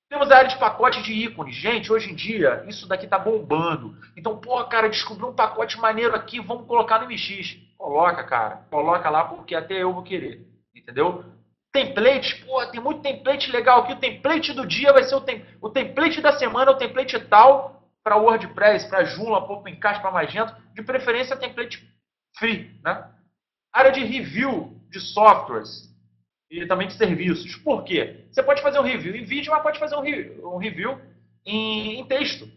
Temos a área de pacote de ícones. Gente, hoje em dia, isso daqui tá bombando. Então, pô, cara, descobri um pacote maneiro aqui, vamos colocar no MX. Coloca, cara. Coloca lá, porque até eu vou querer. Entendeu? Templates, pô, tem muito template legal aqui. O template do dia vai ser o template da semana, o template tal, para WordPress, para Joomla, para Encaixe, para Magento. De preferência, template free, né? Área de review de softwares e também de serviços. Por quê? Você pode fazer um review em vídeo, mas pode fazer um review em texto.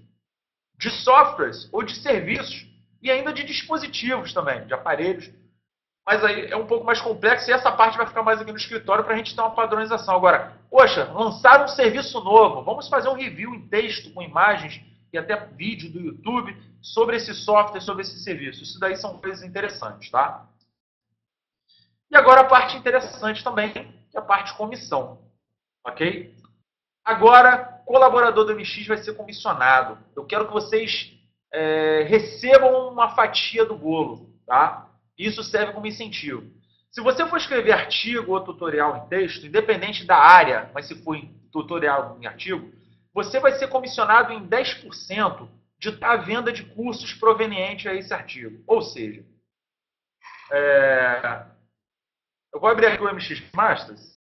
De softwares ou de serviços. E ainda de dispositivos também, de aparelhos. Mas aí é um pouco mais complexo e essa parte vai ficar mais aqui no escritório para a gente ter uma padronização. Agora, poxa, lançaram um serviço novo. Vamos fazer um review em texto, com imagens e até vídeo do YouTube sobre esse software, sobre esse serviço. Isso daí são coisas interessantes, tá? E agora a parte interessante também, que é a parte de comissão. Ok? Agora, colaborador do MX vai ser comissionado. Eu quero que vocês recebam uma fatia do bolo. Tá? Isso serve como incentivo. Se você for escrever artigo ou tutorial em texto, independente da área, mas se for em tutorial em artigo, você vai ser comissionado em 10% da venda de cursos provenientes a esse artigo. Ou seja, eu vou abrir aqui o MX Masters.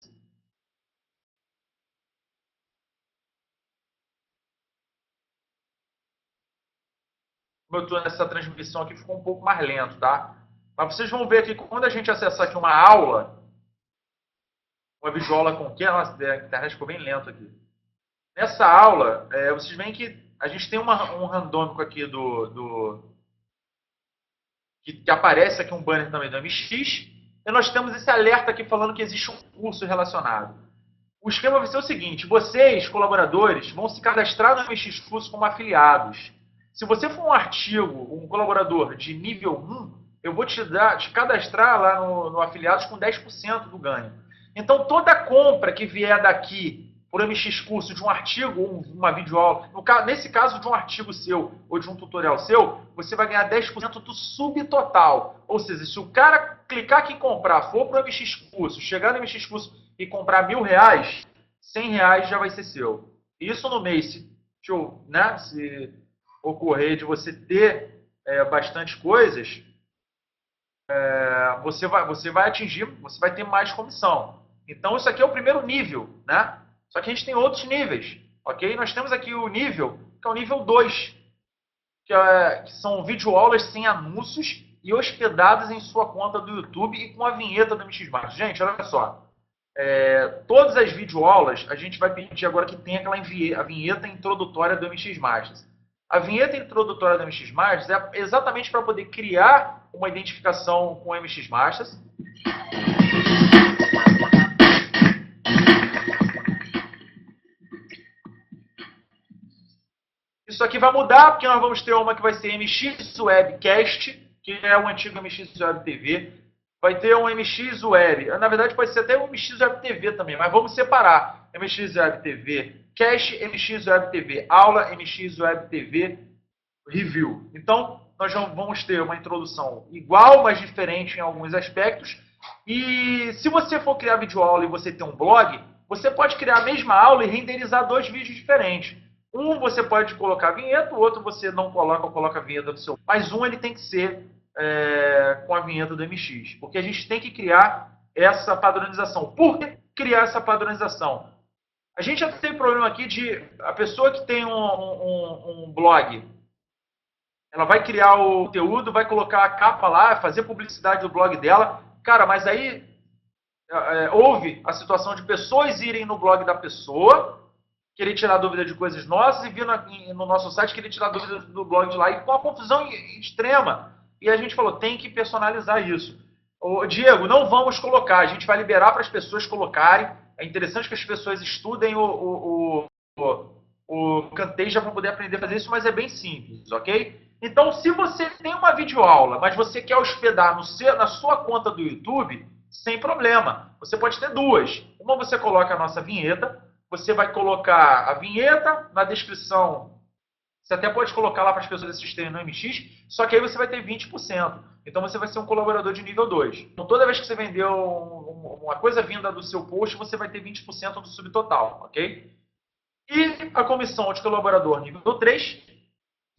Como eu estou nessa transmissão aqui, ficou um pouco mais lento, tá? Mas vocês vão ver aqui, quando a gente acessar aqui uma aula, uma videoaula com que a internet ficou bem lento aqui. Nessa aula, vocês veem que a gente tem um randômico aqui que aparece aqui um banner também do MX, e nós temos esse alerta aqui falando que existe um curso relacionado. O esquema vai ser o seguinte: vocês, colaboradores, vão se cadastrar no MX Curso como afiliados. Se você for um artigo, um colaborador de nível 1, eu vou te cadastrar lá no Afiliados com 10% do ganho. Então, toda compra que vier daqui por MX Curso de um artigo ou uma videoaula, nesse caso de um artigo seu ou de um tutorial seu, você vai ganhar 10% do subtotal. Ou seja, se o cara clicar aqui em comprar, for para o MX Curso, chegar no MX Curso e comprar R$1.000, R$100 já vai ser seu. Isso no mês, se ocorrer de você ter bastante coisas, você vai atingir, você vai ter mais comissão. Então, isso aqui é o primeiro nível, né? Só que a gente tem outros níveis, ok? Nós temos aqui o nível, que é o nível 2, que são videoaulas sem anúncios e hospedadas em sua conta do YouTube e com a vinheta do MX Masters. Gente, olha só. Todas as videoaulas, a gente vai pedir agora que tenha a vinheta introdutória do MX Masters. A vinheta introdutória do MX Masters é exatamente para poder criar uma identificação com o MX Masters. Isso aqui vai mudar, porque nós vamos ter uma que vai ser MX Webcast, que é o antigo MX Web TV. Vai ter um MX Web. Na verdade, pode ser até um MX Web TV também, mas vamos separar. MX Web TV Cache, MX Web TV Aula, MX Web TV Review. Então, nós vamos ter uma introdução igual, mas diferente em alguns aspectos. E se você for criar videoaula e você tem um blog, você pode criar a mesma aula e renderizar dois vídeos diferentes. Um você pode colocar a vinheta, o outro você não coloca ou coloca a vinheta do seu. Mas um ele tem que ser com a vinheta do MX. Porque a gente tem que criar essa padronização. Por que criar essa padronização? A gente já teve problema aqui de a pessoa que tem um blog, ela vai criar o conteúdo, vai colocar a capa lá, fazer publicidade do blog dela. Cara, mas aí houve a situação de pessoas irem no blog da pessoa, querer tirar dúvida de coisas nossas e vir no nosso site querer tirar dúvida do blog de lá. E com uma confusão extrema. E a gente falou, tem que personalizar isso. Ô, Diego, não vamos colocar, a gente vai liberar para as pessoas colocarem. É interessante que as pessoas estudem o Camtasia para poder aprender a fazer isso, mas é bem simples, ok? Então, se você tem uma videoaula, mas você quer hospedar na sua conta do YouTube, sem problema. Você pode ter duas. Uma você coloca a nossa vinheta, você vai colocar a vinheta na descrição. Você até pode colocar lá para as pessoas assistirem no MX, só que aí você vai ter 20%. Então você vai ser um colaborador de nível 2. Então toda vez que você vender uma coisa vinda do seu post, você vai ter 20% do subtotal, ok? E a comissão de colaborador nível 3,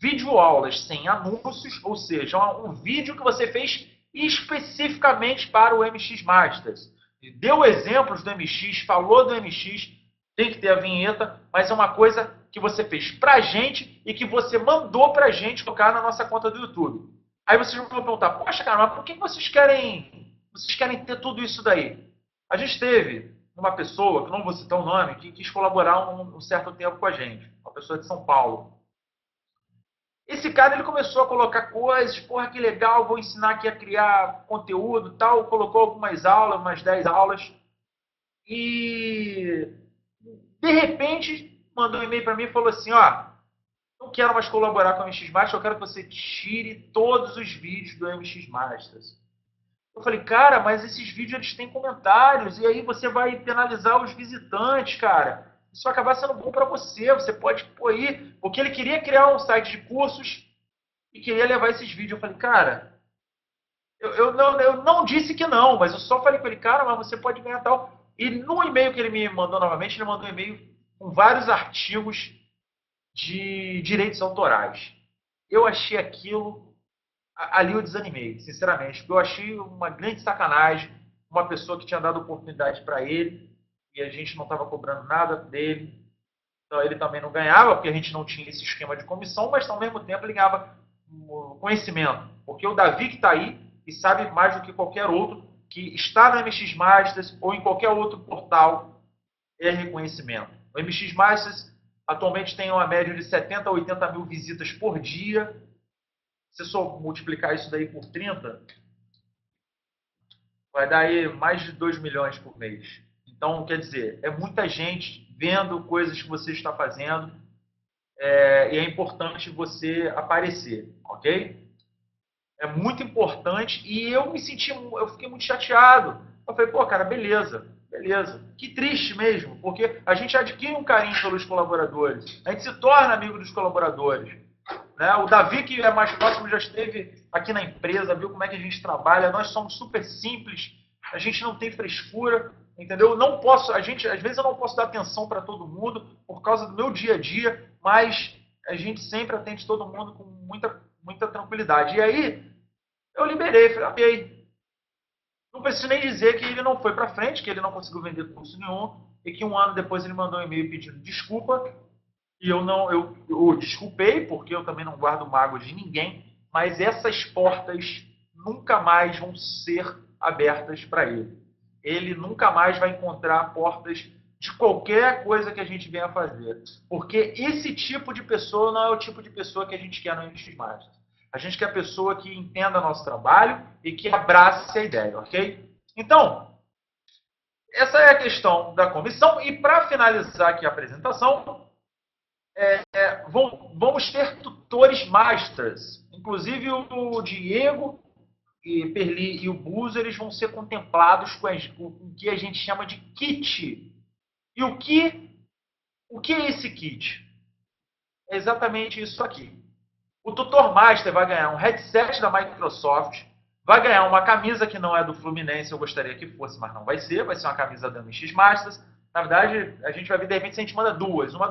videoaulas sem anúncios, ou seja, um vídeo que você fez especificamente para o MX Masters. Deu exemplos do MX, falou do MX, tem que ter a vinheta, mas é uma coisa que você fez pra gente e que você mandou pra gente colocar na nossa conta do YouTube. Aí vocês vão perguntar, poxa, cara, mas por que vocês querem ter tudo isso daí? A gente teve uma pessoa, que não vou citar o nome, que quis colaborar um certo tempo com a gente, uma pessoa de São Paulo. Esse cara ele começou a colocar coisas, porra, que legal, vou ensinar aqui a criar conteúdo e tal, colocou algumas aulas, umas 10 aulas, e de repente mandou um e-mail para mim e falou assim, ó, não quero mais colaborar com o MX Masters, eu quero que você tire todos os vídeos do MX Masters. Eu falei, cara, mas esses vídeos eles têm comentários, e aí você vai penalizar os visitantes, cara. Isso vai acabar sendo bom para você, você pode pôr aí. Porque ele queria criar um site de cursos e queria levar esses vídeos. Eu falei, cara, eu não disse que não, mas eu só falei com ele, cara, mas você pode ganhar tal. E no e-mail que ele me mandou novamente, ele mandou um e-mail com vários artigos de direitos autorais. Eu achei aquilo, ali eu desanimei, sinceramente, porque eu achei uma grande sacanagem, uma pessoa que tinha dado oportunidade para ele e a gente não estava cobrando nada dele, então ele também não ganhava, porque a gente não tinha esse esquema de comissão, mas ao mesmo tempo ele ganhava conhecimento, porque o Davi que está aí e sabe mais do que qualquer outro, que está no MX Masters ou em qualquer outro portal, é reconhecimento. O MX Masters atualmente tem uma média de 70 a 80 mil visitas por dia. Se só multiplicar isso daí por 30, vai dar aí mais de 2 milhões por mês. Então, quer dizer, é muita gente vendo coisas que você está fazendo e é importante você aparecer, ok? É muito importante e eu fiquei muito chateado. Eu falei, pô, cara, beleza. Que triste mesmo, porque a gente adquire um carinho pelos colaboradores, a gente se torna amigo dos colaboradores. Né? O Davi, que é mais próximo, já esteve aqui na empresa, viu como é que a gente trabalha, nós somos super simples, a gente não tem frescura, entendeu? Às vezes eu não posso dar atenção para todo mundo por causa do meu dia a dia, mas a gente sempre atende todo mundo com muita tranquilidade. E aí, eu liberei, falei, ok. Não preciso nem dizer que ele não foi para frente, que ele não conseguiu vender curso nenhum, e que um ano depois ele mandou um e-mail pedindo desculpa, e eu desculpei, porque eu também não guardo mágoa de ninguém, mas essas portas nunca mais vão ser abertas para ele. Ele nunca mais vai encontrar portas de qualquer coisa que a gente venha fazer. Porque esse tipo de pessoa não é o tipo de pessoa que a gente quer no MX Masters. A gente quer a pessoa que entenda nosso trabalho e que abrace a ideia, ok? Então, essa é a questão da comissão. E para finalizar aqui a apresentação, vamos ter tutores masters. Inclusive o Diego e Perli e o Buzo, eles vão ser contemplados com o que a gente chama de kit. E o que é esse kit? É exatamente isso aqui. O Tutor Master vai ganhar um headset da Microsoft, vai ganhar uma camisa que não é do Fluminense, eu gostaria que fosse, mas não vai ser uma camisa da MX Masters. Na verdade, a gente vai ver de repente se a gente manda duas, uma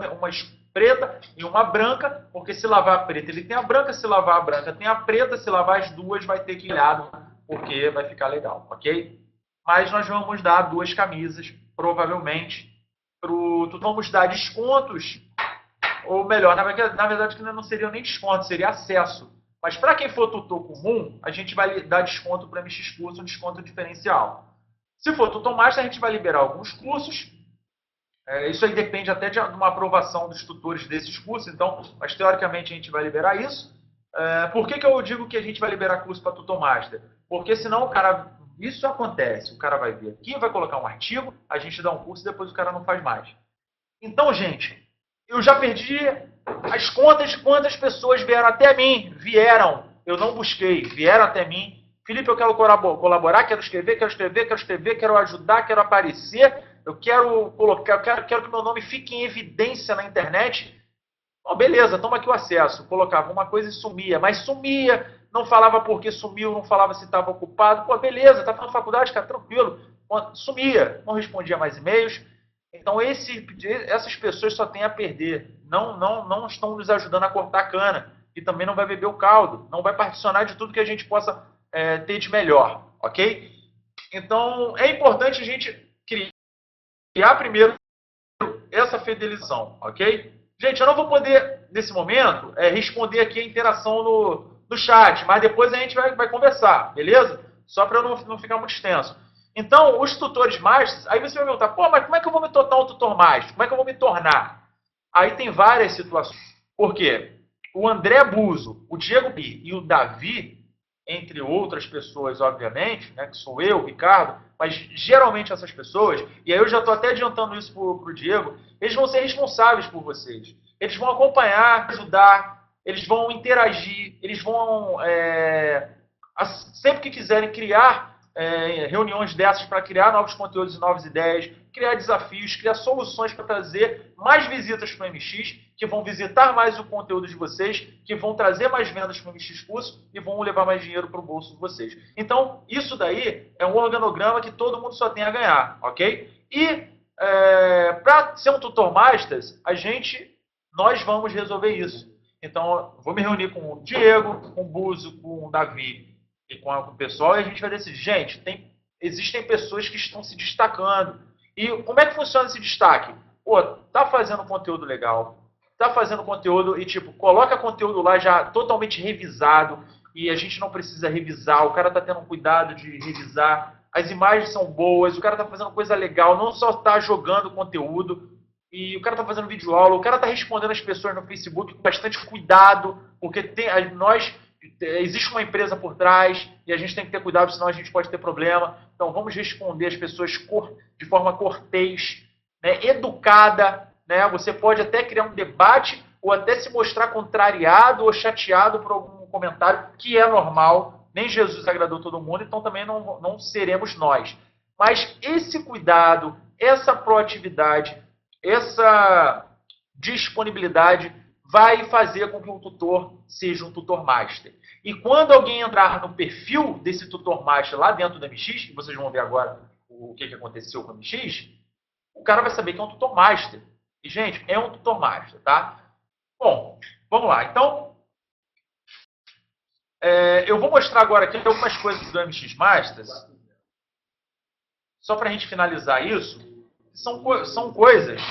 preta e uma branca, porque se lavar a preta ele tem a branca, se lavar a branca tem a preta, se lavar as duas vai ter que ir olhado, porque vai ficar legal, ok? Mas nós vamos dar duas camisas, provavelmente, vamos dar descontos, ou melhor, na verdade que não seriam nem descontos, seria acesso. Mas para quem for tutor comum, a gente vai dar desconto para MX Curso, um desconto diferencial. Se for tutor master, a gente vai liberar alguns cursos. Isso aí depende até de uma aprovação dos tutores desses cursos, então, mas teoricamente a gente vai liberar isso. Por que eu digo que a gente vai liberar curso para tutor master? Porque senão o cara, isso acontece, o cara vai vir aqui, vai colocar um artigo, a gente dá um curso e depois o cara não faz mais. Então, gente, eu já perdi as contas de quantas pessoas vieram até mim. Eu não busquei, vieram até mim. Felipe, eu quero colaborar, quero escrever, quero ajudar, quero aparecer. Eu quero colocar, quero que meu nome fique em evidência na internet. Bom, beleza, toma aqui o acesso. Colocava uma coisa e sumia, mas sumia, não falava por que sumiu, não falava se estava ocupado. Pô, beleza, tá fazendo faculdade, cara, tranquilo. Sumia, não respondia mais e-mails. Então, essas pessoas só têm a perder. Não estão nos ajudando a cortar a cana. E também não vai beber o caldo. Não vai particionar de tudo que a gente possa ter de melhor. Ok? Então, é importante a gente criar primeiro essa fidelização. Ok? Gente, eu não vou poder, nesse momento, responder aqui a interação no chat. Mas depois a gente vai conversar. Beleza? Só para não ficar muito extenso. Então, os tutores masters, aí você vai perguntar, pô, mas como é que eu vou me tornar um tutor master? Como é que eu vou me tornar? Aí tem várias situações. Por quê? O André Buzo, o Diego Pi e o Davi, entre outras pessoas, obviamente, né, que sou eu, o Ricardo, mas geralmente essas pessoas, e aí eu já estou até adiantando isso para o Diego, eles vão ser responsáveis por vocês. Eles vão acompanhar, ajudar, eles vão interagir, eles vão, sempre que quiserem criar reuniões dessas para criar novos conteúdos e novas ideias, criar desafios, criar soluções para trazer mais visitas para o MX, que vão visitar mais o conteúdo de vocês, que vão trazer mais vendas para o MX Curso e vão levar mais dinheiro para o bolso de vocês. Então, isso daí é um organograma que todo mundo só tem a ganhar, ok? E para ser um tutor masters, nós vamos resolver isso. Então, vou me reunir com o Diego, com o Buzo, com o Davi e com o pessoal, e a gente vai decidir, gente, existem pessoas que estão se destacando. E como é que funciona esse destaque? Pô, tá fazendo conteúdo legal, tá fazendo conteúdo e, coloca conteúdo lá já totalmente revisado, e a gente não precisa revisar, o cara tá tendo cuidado de revisar, as imagens são boas, o cara tá fazendo coisa legal, não só tá jogando conteúdo, e o cara tá fazendo videoaula, o cara tá respondendo as pessoas no Facebook com bastante cuidado, porque existe uma empresa por trás e a gente tem que ter cuidado, senão a gente pode ter problema. Então, vamos responder as pessoas de forma cortês, né, educada. Né? Você pode até criar um debate ou até se mostrar contrariado ou chateado por algum comentário, que é normal. Nem Jesus agradou todo mundo, então também não seremos nós. Mas esse cuidado, essa proatividade, essa disponibilidade vai fazer com que o tutor seja um tutor master. E quando alguém entrar no perfil desse tutor master lá dentro do MX, e vocês vão ver agora o que aconteceu com o MX, o cara vai saber que é um tutor master. E, gente, é um tutor master, tá? Bom, vamos lá. Então, eu vou mostrar agora aqui algumas coisas do MX Masters, só para a gente finalizar isso. São coisas...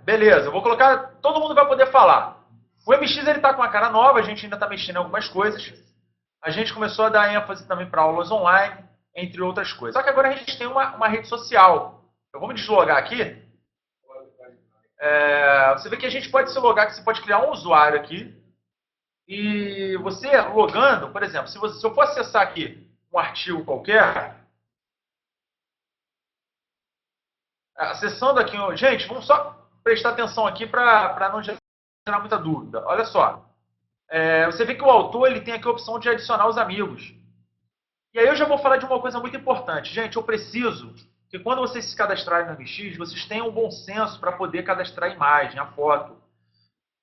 beleza, eu vou colocar, todo mundo vai poder falar. O MX ele está com a cara nova, a gente ainda está mexendo em algumas coisas. A gente começou a dar ênfase também para aulas online, entre outras coisas. Só que agora a gente tem uma rede social. Eu vou me deslogar aqui. Você vê que a gente pode se logar, que você pode criar um usuário aqui. E você logando, por exemplo, se eu for acessar aqui um artigo qualquer, acessando aqui, gente, vamos só prestar atenção aqui para não gerar muita dúvida. Olha só, você vê que o autor ele tem aqui a opção de adicionar os amigos. E aí eu já vou falar de uma coisa muito importante. Gente, eu preciso que quando vocês se cadastrarem no MX, vocês tenham um bom senso para poder cadastrar a imagem, a foto.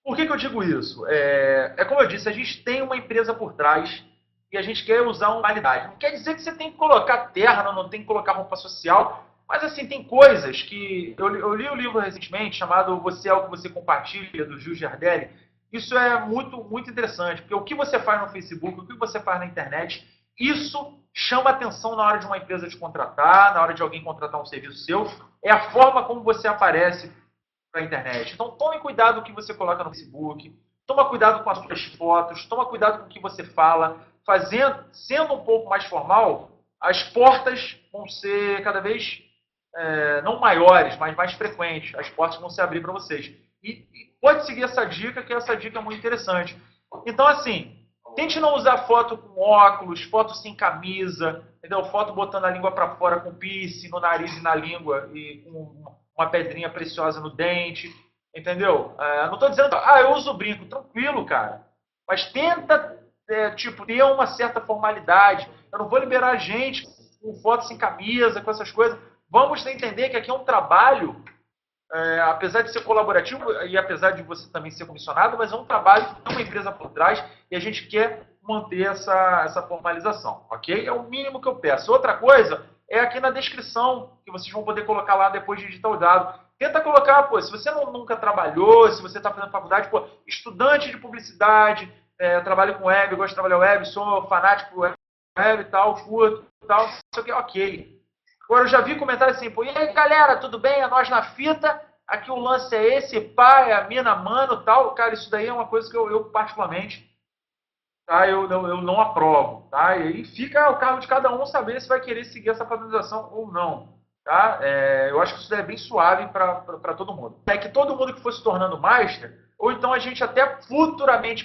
Por que eu digo isso? É como eu disse, a gente tem uma empresa por trás e a gente quer usar uma qualidade. Não quer dizer que você tem que colocar terno, não tem que colocar roupa social, mas assim, tem coisas que... Eu li um livro recentemente chamado Você é o que você compartilha, do Gil Giardelli. Isso é muito, muito interessante, porque o que você faz no Facebook, o que você faz na internet, isso chama atenção na hora de uma empresa te contratar, na hora de alguém contratar um serviço seu. É a forma como você aparece para a internet. Então tome cuidado com o que você coloca no Facebook, toma cuidado com as suas fotos, toma cuidado com o que você fala. Sendo um pouco mais formal, as portas vão ser cada vez não maiores, mas mais frequentes. As portas vão se abrir para vocês. E pode seguir essa dica, que essa dica é muito interessante. Então, assim, tente não usar foto com óculos, foto sem camisa, entendeu? Foto botando a língua para fora com piercing no nariz e na língua e com uma pedrinha preciosa no dente, entendeu? Não estou dizendo, eu uso brinco, tranquilo, cara. Mas tenta, ter uma certa formalidade. Eu não vou liberar gente com foto sem camisa, com essas coisas. Vamos entender que aqui é um trabalho, apesar de ser colaborativo e apesar de você também ser comissionado, mas é um trabalho que tem uma empresa por trás e a gente quer manter essa formalização, ok? É o mínimo que eu peço. Outra coisa é aqui na descrição, que vocês vão poder colocar lá depois de digitar o dado. Tenta colocar, se você nunca trabalhou, se você está fazendo faculdade, estudante de publicidade, trabalho com web, gosto de trabalhar web, sou fanático por web e tal, curto e tal, não sei o que, ok. Agora, eu já vi comentários assim, e aí, galera, tudo bem? É nós na fita, aqui o lance é esse, pai, a mina, mano, tal. Cara, isso daí é uma coisa que eu particularmente, tá? Eu não aprovo, tá? E aí fica ao cargo de cada um saber se vai querer seguir essa padronização ou não, tá? Eu acho que isso daí é bem suave para todo mundo. É que todo mundo que for se tornando master, ou então a gente até futuramente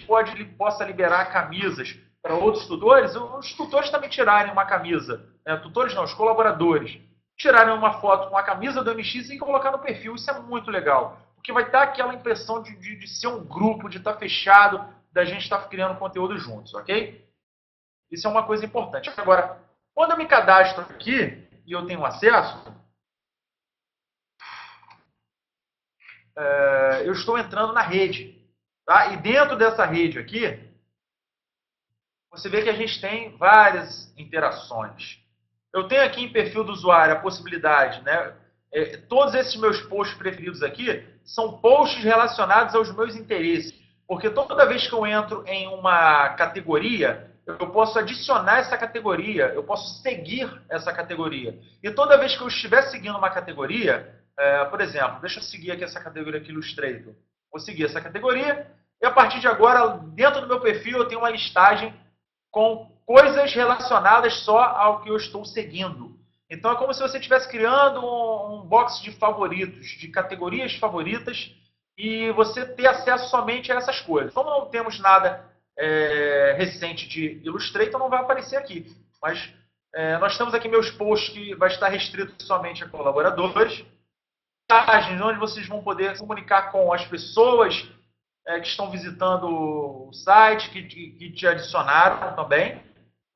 possa liberar camisas para outros tutores, os tutores também tirarem uma camisa, tutores não, os colaboradores, tirarem uma foto com a camisa do MX e colocar no perfil, isso é muito legal, porque vai dar aquela impressão de ser um grupo, de estar fechado, da gente estar criando conteúdo juntos, ok? Isso é uma coisa importante. Agora, quando eu me cadastro aqui e eu tenho acesso, eu estou entrando na rede, tá? E dentro dessa rede aqui, você vê que a gente tem várias interações. Eu tenho aqui em perfil do usuário a possibilidade, né? Todos esses meus posts preferidos aqui são posts relacionados aos meus interesses. Porque toda vez que eu entro em uma categoria, eu posso adicionar essa categoria, eu posso seguir essa categoria. E toda vez que eu estiver seguindo uma categoria, por exemplo, deixa eu seguir aqui essa categoria aqui, Illustrator. Vou seguir essa categoria e a partir de agora, dentro do meu perfil, eu tenho uma listagem com coisas relacionadas só ao que eu estou seguindo. Então é como se você estivesse criando um box de favoritos, de categorias favoritas, e você ter acesso somente a essas coisas. Como não temos nada recente de Illustrator, não vai aparecer aqui. Mas nós temos aqui meus posts que vai estar restrito somente a colaboradores. Mensagens onde vocês vão poder se comunicar com as pessoas que estão visitando o site, que te adicionaram também.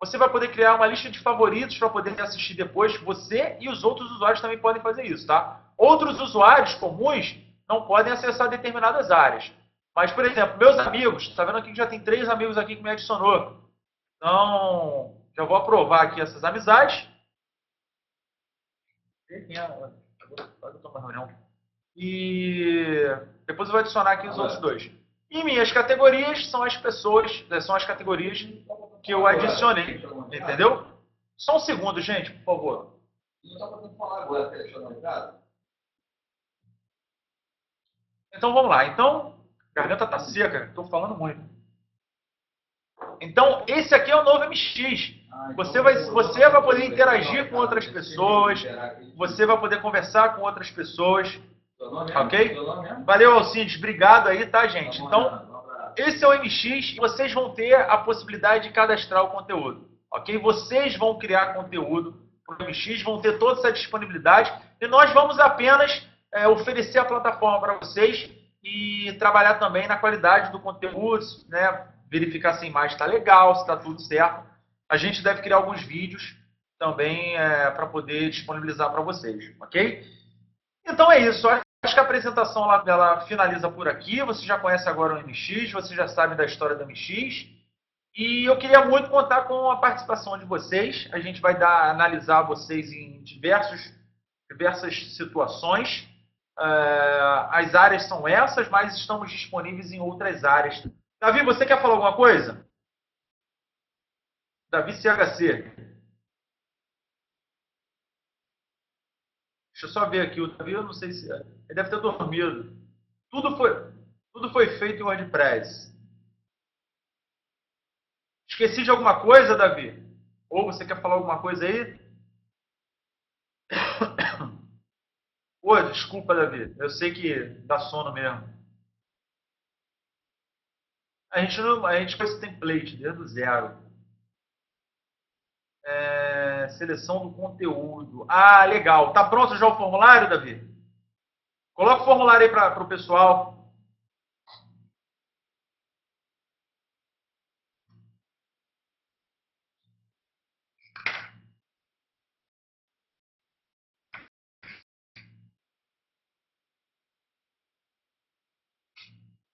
Você vai poder criar uma lista de favoritos para poder assistir depois. Você e os outros usuários também podem fazer isso, tá? Outros usuários comuns não podem acessar determinadas áreas. Mas, por exemplo, meus amigos, está vendo aqui que já tem 3 amigos aqui que me adicionou. Então, já vou aprovar aqui essas amizades. E depois eu vou adicionar aqui os outros 2. E minhas categorias são as pessoas, são as categorias que eu adicionei, entendeu? Só um segundo, gente, por favor. Não está podendo falar agora, então vamos lá. Então, a garganta está seca, estou falando muito. Então, esse aqui é o novo MX. Você vai poder interagir com outras pessoas, você vai poder conversar com outras pessoas. Ok? Valeu, Alcides. Obrigado aí, tá, gente? Então, esse é o MX e vocês vão ter a possibilidade de cadastrar o conteúdo. Ok? Vocês vão criar conteúdo para o MX, vão ter toda essa disponibilidade e nós vamos apenas oferecer a plataforma para vocês e trabalhar também na qualidade do conteúdo, né? Verificar se a imagem está legal, se está tudo certo. A gente deve criar alguns vídeos também para poder disponibilizar para vocês, ok? Então é isso. acho que a apresentação lá dela finaliza por aqui. Você já conhece agora o MX, você já sabe da história do MX. E eu queria muito contar com a participação de vocês. A gente vai analisar vocês em diversas situações. As áreas são essas, mas estamos disponíveis em outras áreas. Davi, você quer falar alguma coisa? Davi CHC. Deixa eu só ver aqui. O Davi, eu não sei se... Ele deve ter dormido. Tudo foi feito em WordPress. Esqueci de alguma coisa, Davi? Ou você quer falar alguma coisa aí? Pô, desculpa, Davi. Eu sei que dá sono mesmo. A gente fez esse template desde o zero. Seleção do conteúdo. Ah, legal. Tá pronto já o formulário, Davi? Coloca o formulário aí para o pessoal.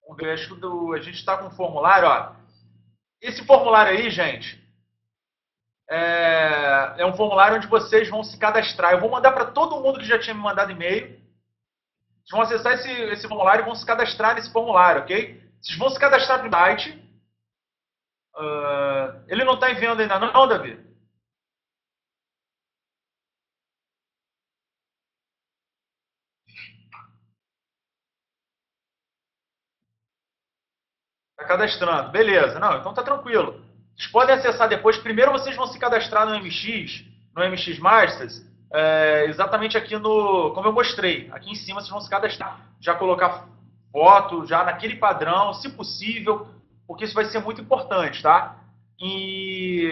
Vamos ver, acho que a gente está com o formulário, ó. Esse formulário aí, gente, é um formulário onde vocês vão se cadastrar. Eu vou mandar para todo mundo que já tinha me mandado e-mail. Vocês vão acessar esse formulário e vão se cadastrar nesse formulário, ok? Vocês vão se cadastrar no site. Ele não está enviando ainda não, Davi? Está cadastrando. Beleza. Não, então tá tranquilo. Vocês podem acessar depois. Primeiro vocês vão se cadastrar no MX Masters, exatamente aqui como eu mostrei. Aqui em cima vocês vão se cadastrar. Já colocar foto, já naquele padrão, se possível, porque isso vai ser muito importante, tá? E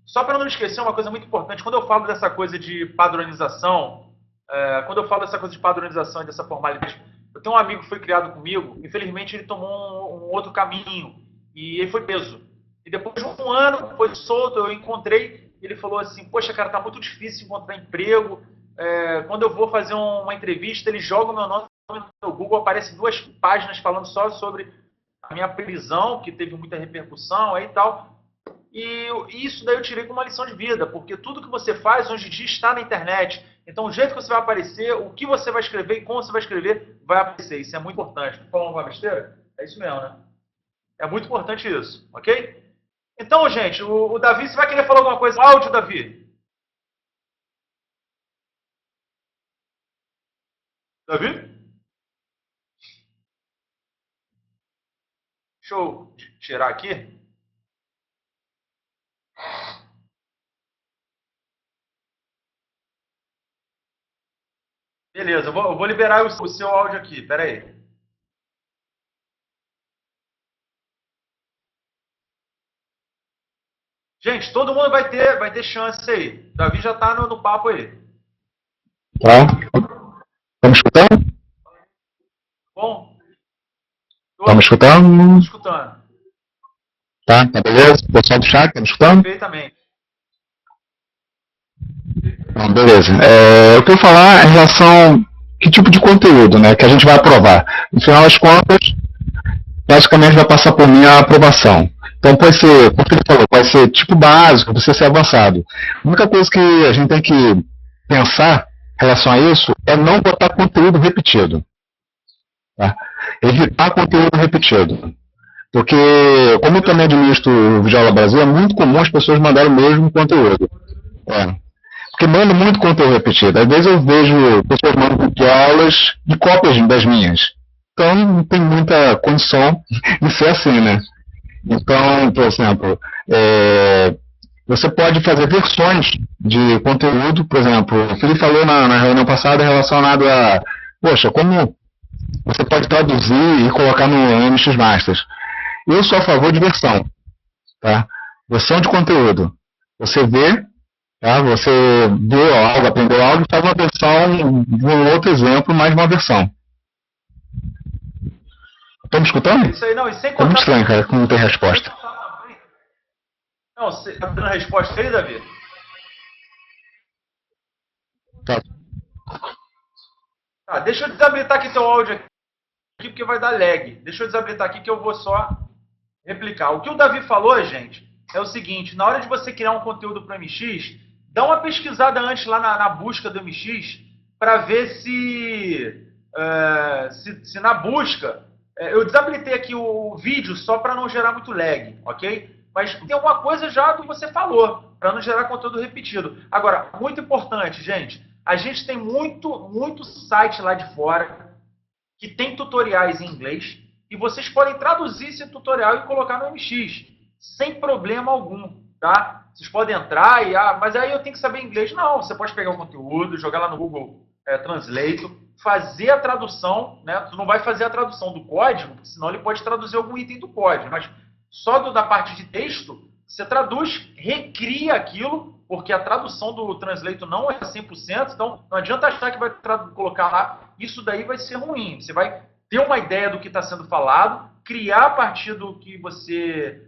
só para não esquecer uma coisa muito importante, quando eu falo dessa coisa de padronização, e dessa formalidade, eu tenho um amigo que foi criado comigo, infelizmente ele tomou um outro caminho e ele foi preso. E depois de um ano, foi solto, eu encontrei, ele falou assim, poxa cara, tá muito difícil encontrar emprego, quando eu vou fazer uma entrevista, ele joga o meu nome no Google, aparece 2 páginas falando só sobre a minha prisão, que teve muita repercussão aí e tal. E isso daí eu tirei como uma lição de vida, porque tudo que você faz hoje em dia está na internet. Então, o jeito que você vai aparecer, o que você vai escrever e como você vai escrever, vai aparecer. Isso é muito importante. Estou falando uma besteira? É isso mesmo, né? É muito importante isso, ok? Então, gente, o Davi, você vai querer falar alguma coisa? Áudio, Davi. Davi? Deixa eu tirar aqui. Beleza, eu vou liberar o seu áudio aqui. Pera aí. Gente, todo mundo vai ter chance aí. O Davi já está no papo aí. Tá? Tá me escutando? Bom? Tá me Estou escutando? escutando. Tá beleza? O pessoal do chat, tá me escutando? Perfeitamente. Não, beleza. Eu quero falar em relação a que tipo de conteúdo, né, que a gente vai aprovar. No final das contas, basicamente vai passar por mim a aprovação. Então pode ser, como ele falou, pode ser tipo básico, precisa ser avançado. A única coisa que a gente tem que pensar em relação a isso é não botar conteúdo repetido. Tá? Evitar conteúdo repetido. Porque, como eu também administro o Videoaula Brasil, é muito comum as pessoas mandarem o mesmo conteúdo. Porque mando muito conteúdo repetido. Às vezes eu vejo pessoas mandando videoaulas de cópias das minhas. Então não tem muita condição de ser assim, né? Então, por exemplo, você pode fazer versões de conteúdo. Por exemplo, o Felipe falou na reunião passada relacionado a, poxa, como você pode traduzir e colocar no MX Masters. Eu sou a favor de versão, tá? Versão de conteúdo. Você vê, tá? Você viu algo, aprendeu algo e faz uma versão de um outro exemplo, mais uma versão. Estão me escutando? Isso aí, não, e sem É muito estranho, cara, que não tem resposta. Não, você tá dando a resposta aí, Davi? Tá. Deixa eu desabilitar aqui teu áudio aqui, porque vai dar lag. Deixa eu desabilitar aqui que eu vou só replicar. O que o Davi falou, gente, é o seguinte: na hora de você criar um conteúdo para o MX, dá uma pesquisada antes lá na busca do MX para ver se na busca... eu desabilitei aqui o vídeo só para não gerar muito lag, ok? Mas tem alguma coisa já do que você falou, para não gerar conteúdo repetido. Agora, muito importante, gente, a gente tem muito site lá de fora que tem tutoriais em inglês e vocês podem traduzir esse tutorial e colocar no MX, sem problema algum, tá? Vocês podem entrar mas aí eu tenho que saber inglês. Não, você pode pegar o conteúdo, jogar lá no Google Translate, fazer a tradução, né? Tu não vai fazer a tradução do código, senão ele pode traduzir algum item do código, mas só da parte de texto, você traduz, recria aquilo, porque a tradução do Translate não é 100%, então não adianta achar que vai colocar lá, isso daí vai ser ruim. Você vai ter uma ideia do que está sendo falado, criar a partir do que você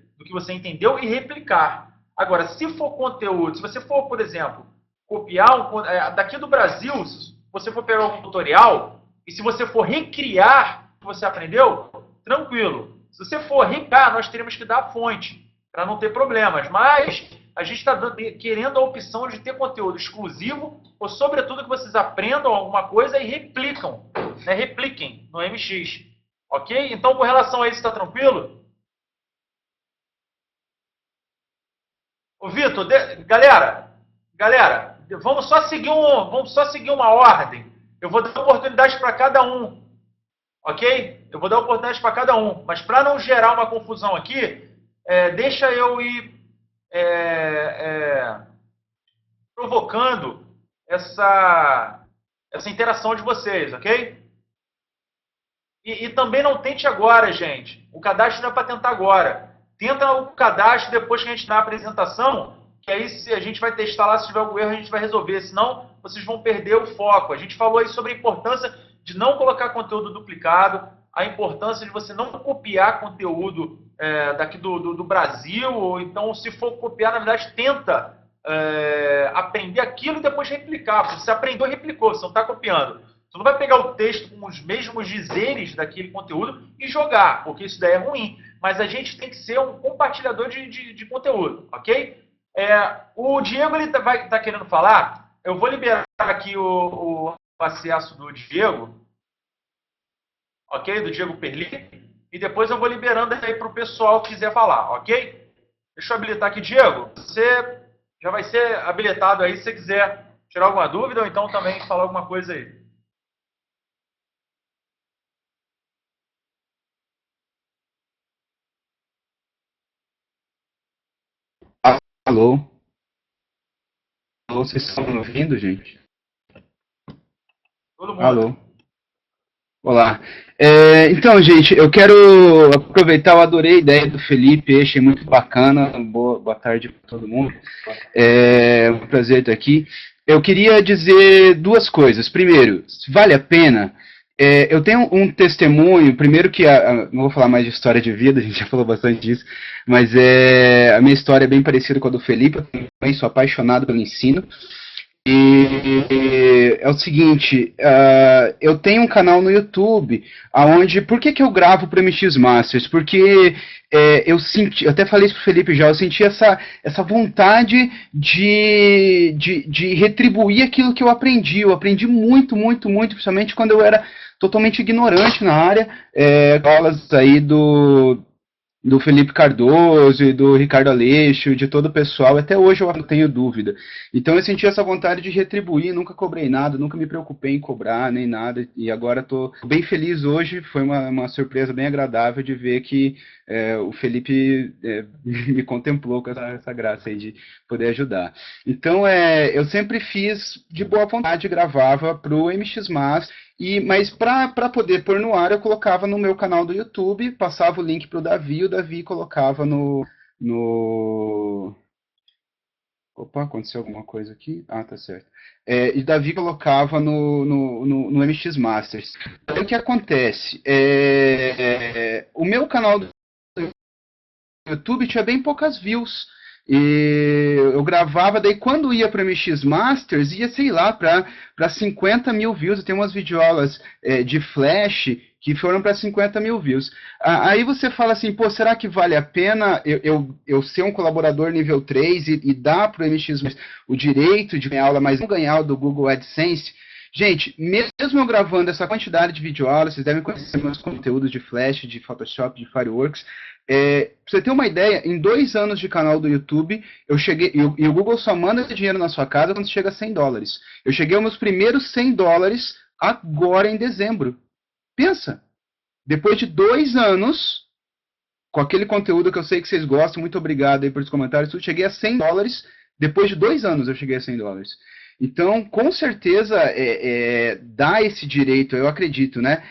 entendeu e replicar. Agora, se for conteúdo, se você for, por exemplo, copiar daqui do Brasil, se você for pegar um tutorial e se você for recriar o que você aprendeu, tranquilo. Se você for recriar, nós teremos que dar a fonte para não ter problemas. Mas a gente está querendo a opção de ter conteúdo exclusivo ou, sobretudo, que vocês aprendam alguma coisa e repliquem no MX. Ok? Então, com relação a isso, está tranquilo? Ô, Vitor, galera, vamos só seguir uma ordem. Eu vou dar oportunidade para cada um. Ok? Eu vou dar oportunidade para cada um. Mas para não gerar uma confusão aqui, deixa eu ir provocando essa interação de vocês, ok? E também não tente agora, gente. O cadastro não é para tentar agora. Tenta o cadastro depois que a gente dá a apresentação, que aí se a gente vai testar lá, se tiver algum erro a gente vai resolver, senão vocês vão perder o foco. A gente falou aí sobre a importância de não colocar conteúdo duplicado, a importância de você não copiar conteúdo daqui do Brasil, ou então, se for copiar, na verdade, tenta aprender aquilo e depois replicar. Porque você aprendeu e replicou, você não está copiando. Você não vai pegar o texto com os mesmos dizeres daquele conteúdo e jogar, porque isso daí é ruim. Mas a gente tem que ser um compartilhador de conteúdo, ok? O Diego está querendo falar. Eu vou liberar aqui o acesso do Diego, ok? Do Diego Perli. E depois eu vou liberando aí para o pessoal que quiser falar, ok? Deixa eu habilitar aqui, Diego. Você já vai ser habilitado aí se você quiser tirar alguma dúvida ou então também falar alguma coisa aí. Alô? Alô, vocês estão me ouvindo, gente? Todo mundo. Alô? Olá. Então, gente, eu quero aproveitar, eu adorei a ideia do Felipe, achei muito bacana. Boa tarde para todo mundo. É um prazer estar aqui. Eu queria dizer duas coisas. Primeiro, vale a pena. Eu tenho um testemunho, primeiro que, não vou falar mais de história de vida, a gente já falou bastante disso, mas a minha história é bem parecida com a do Felipe, eu também sou apaixonado pelo ensino. E é o seguinte, eu tenho um canal no YouTube, por que eu gravo para MX Masters? Porque eu até falei isso pro Felipe já, eu senti essa vontade de retribuir aquilo que eu aprendi muito, principalmente quando eu era totalmente ignorante na área, aulas aí do Felipe Cardoso e do Ricardo Aleixo, de todo o pessoal, até hoje eu não tenho dúvida. Então eu senti essa vontade de retribuir, nunca cobrei nada, nunca me preocupei em cobrar, nem nada, e agora estou bem feliz hoje, foi uma surpresa bem agradável de ver que o Felipe me contemplou com essa graça aí de poder ajudar. Então eu sempre fiz de boa vontade, gravava para o MX Master, mas para poder pôr no ar, eu colocava no meu canal do YouTube, passava o link para o Davi colocava no... Opa, aconteceu alguma coisa aqui? Ah, tá certo. E o Davi colocava no MX Masters. Então, o que acontece? O meu canal do YouTube tinha bem poucas views. E eu gravava, daí quando ia para MX Masters, ia, sei lá, para 50 mil views. Eu tenho umas videoaulas de Flash que foram para 50 mil views. Aí você fala assim, pô, será que vale a pena eu ser um colaborador nível 3 e dar para o MX o direito de ganhar aula, mas não ganhar o do Google AdSense? Gente, mesmo eu gravando essa quantidade de videoaulas, vocês devem conhecer meus conteúdos de Flash, de Photoshop, de Fireworks. Pra você ter uma ideia, em 2 anos de canal do YouTube, eu cheguei. E o Google só manda esse dinheiro na sua casa quando chega a $100. Eu cheguei aos meus primeiros $100 agora em dezembro. Pensa, depois de 2 anos, com aquele conteúdo que eu sei que vocês gostam, muito obrigado aí pelos comentários, eu cheguei a $100. Depois de 2 anos eu cheguei a $100. Então, com certeza, dá esse direito, eu acredito, né?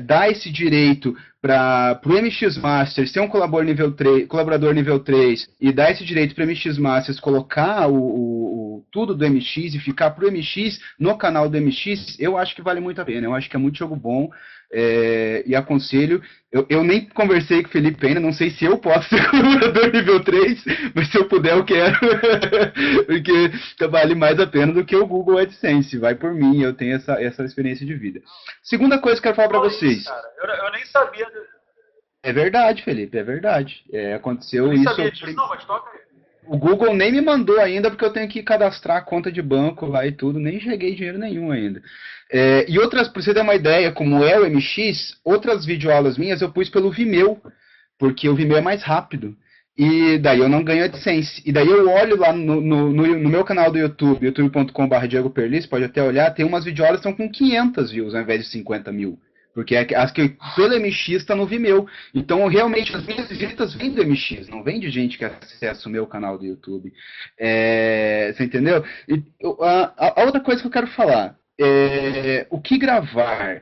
Dá esse direito para o MX Masters ser um colaborador nível 3 e dar esse direito para o MX Masters colocar tudo do MX e ficar para o MX no canal do MX, eu acho que vale muito a pena. Eu acho que é muito jogo bom e aconselho. Eu nem conversei com o Felipe ainda, não sei se eu posso ser colaborador nível 3, mas se eu puder eu quero, porque vale mais a pena do que o Google AdSense. Vai por mim, eu tenho essa experiência de vida. Segunda coisa que eu quero falar para vocês. Cara, eu nem sabia. É verdade, Felipe, é verdade. Aconteceu Eu nem isso. Sabia disso, não, mas toca aí. O Google nem me mandou ainda, porque eu tenho que cadastrar a conta de banco lá e tudo, nem cheguei dinheiro nenhum ainda. E outras, para você ter uma ideia, como é o MX, outras videoaulas minhas eu pus pelo Vimeo, porque o Vimeo é mais rápido. E daí eu não ganho AdSense. E daí eu olho lá no meu canal do YouTube, youtube.com.br Diego Perlis, pode até olhar, tem umas videoaulas que estão com 500 views ao invés de 50 mil. Porque as que pelo MX está no Vimeo. Então, realmente, as minhas visitas vêm do MX, não vem de gente que acessa o meu canal do YouTube. Você entendeu? E, a outra coisa que eu quero falar, o que gravar?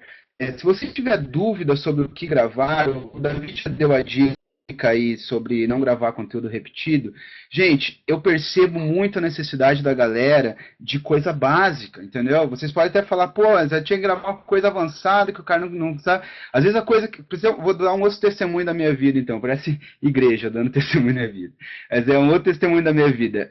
Se você tiver dúvida sobre o que gravar, o David já deu a dica aí sobre não gravar conteúdo repetido. Gente, eu percebo muito a necessidade da galera de coisa básica, entendeu? Vocês podem até falar, pô, já tinha que gravar uma coisa avançada que o cara não sabe. Às vezes a coisa que... Vou dar um outro testemunho da minha vida, então. Parece igreja dando testemunho da minha vida. Mas é um outro testemunho da minha vida.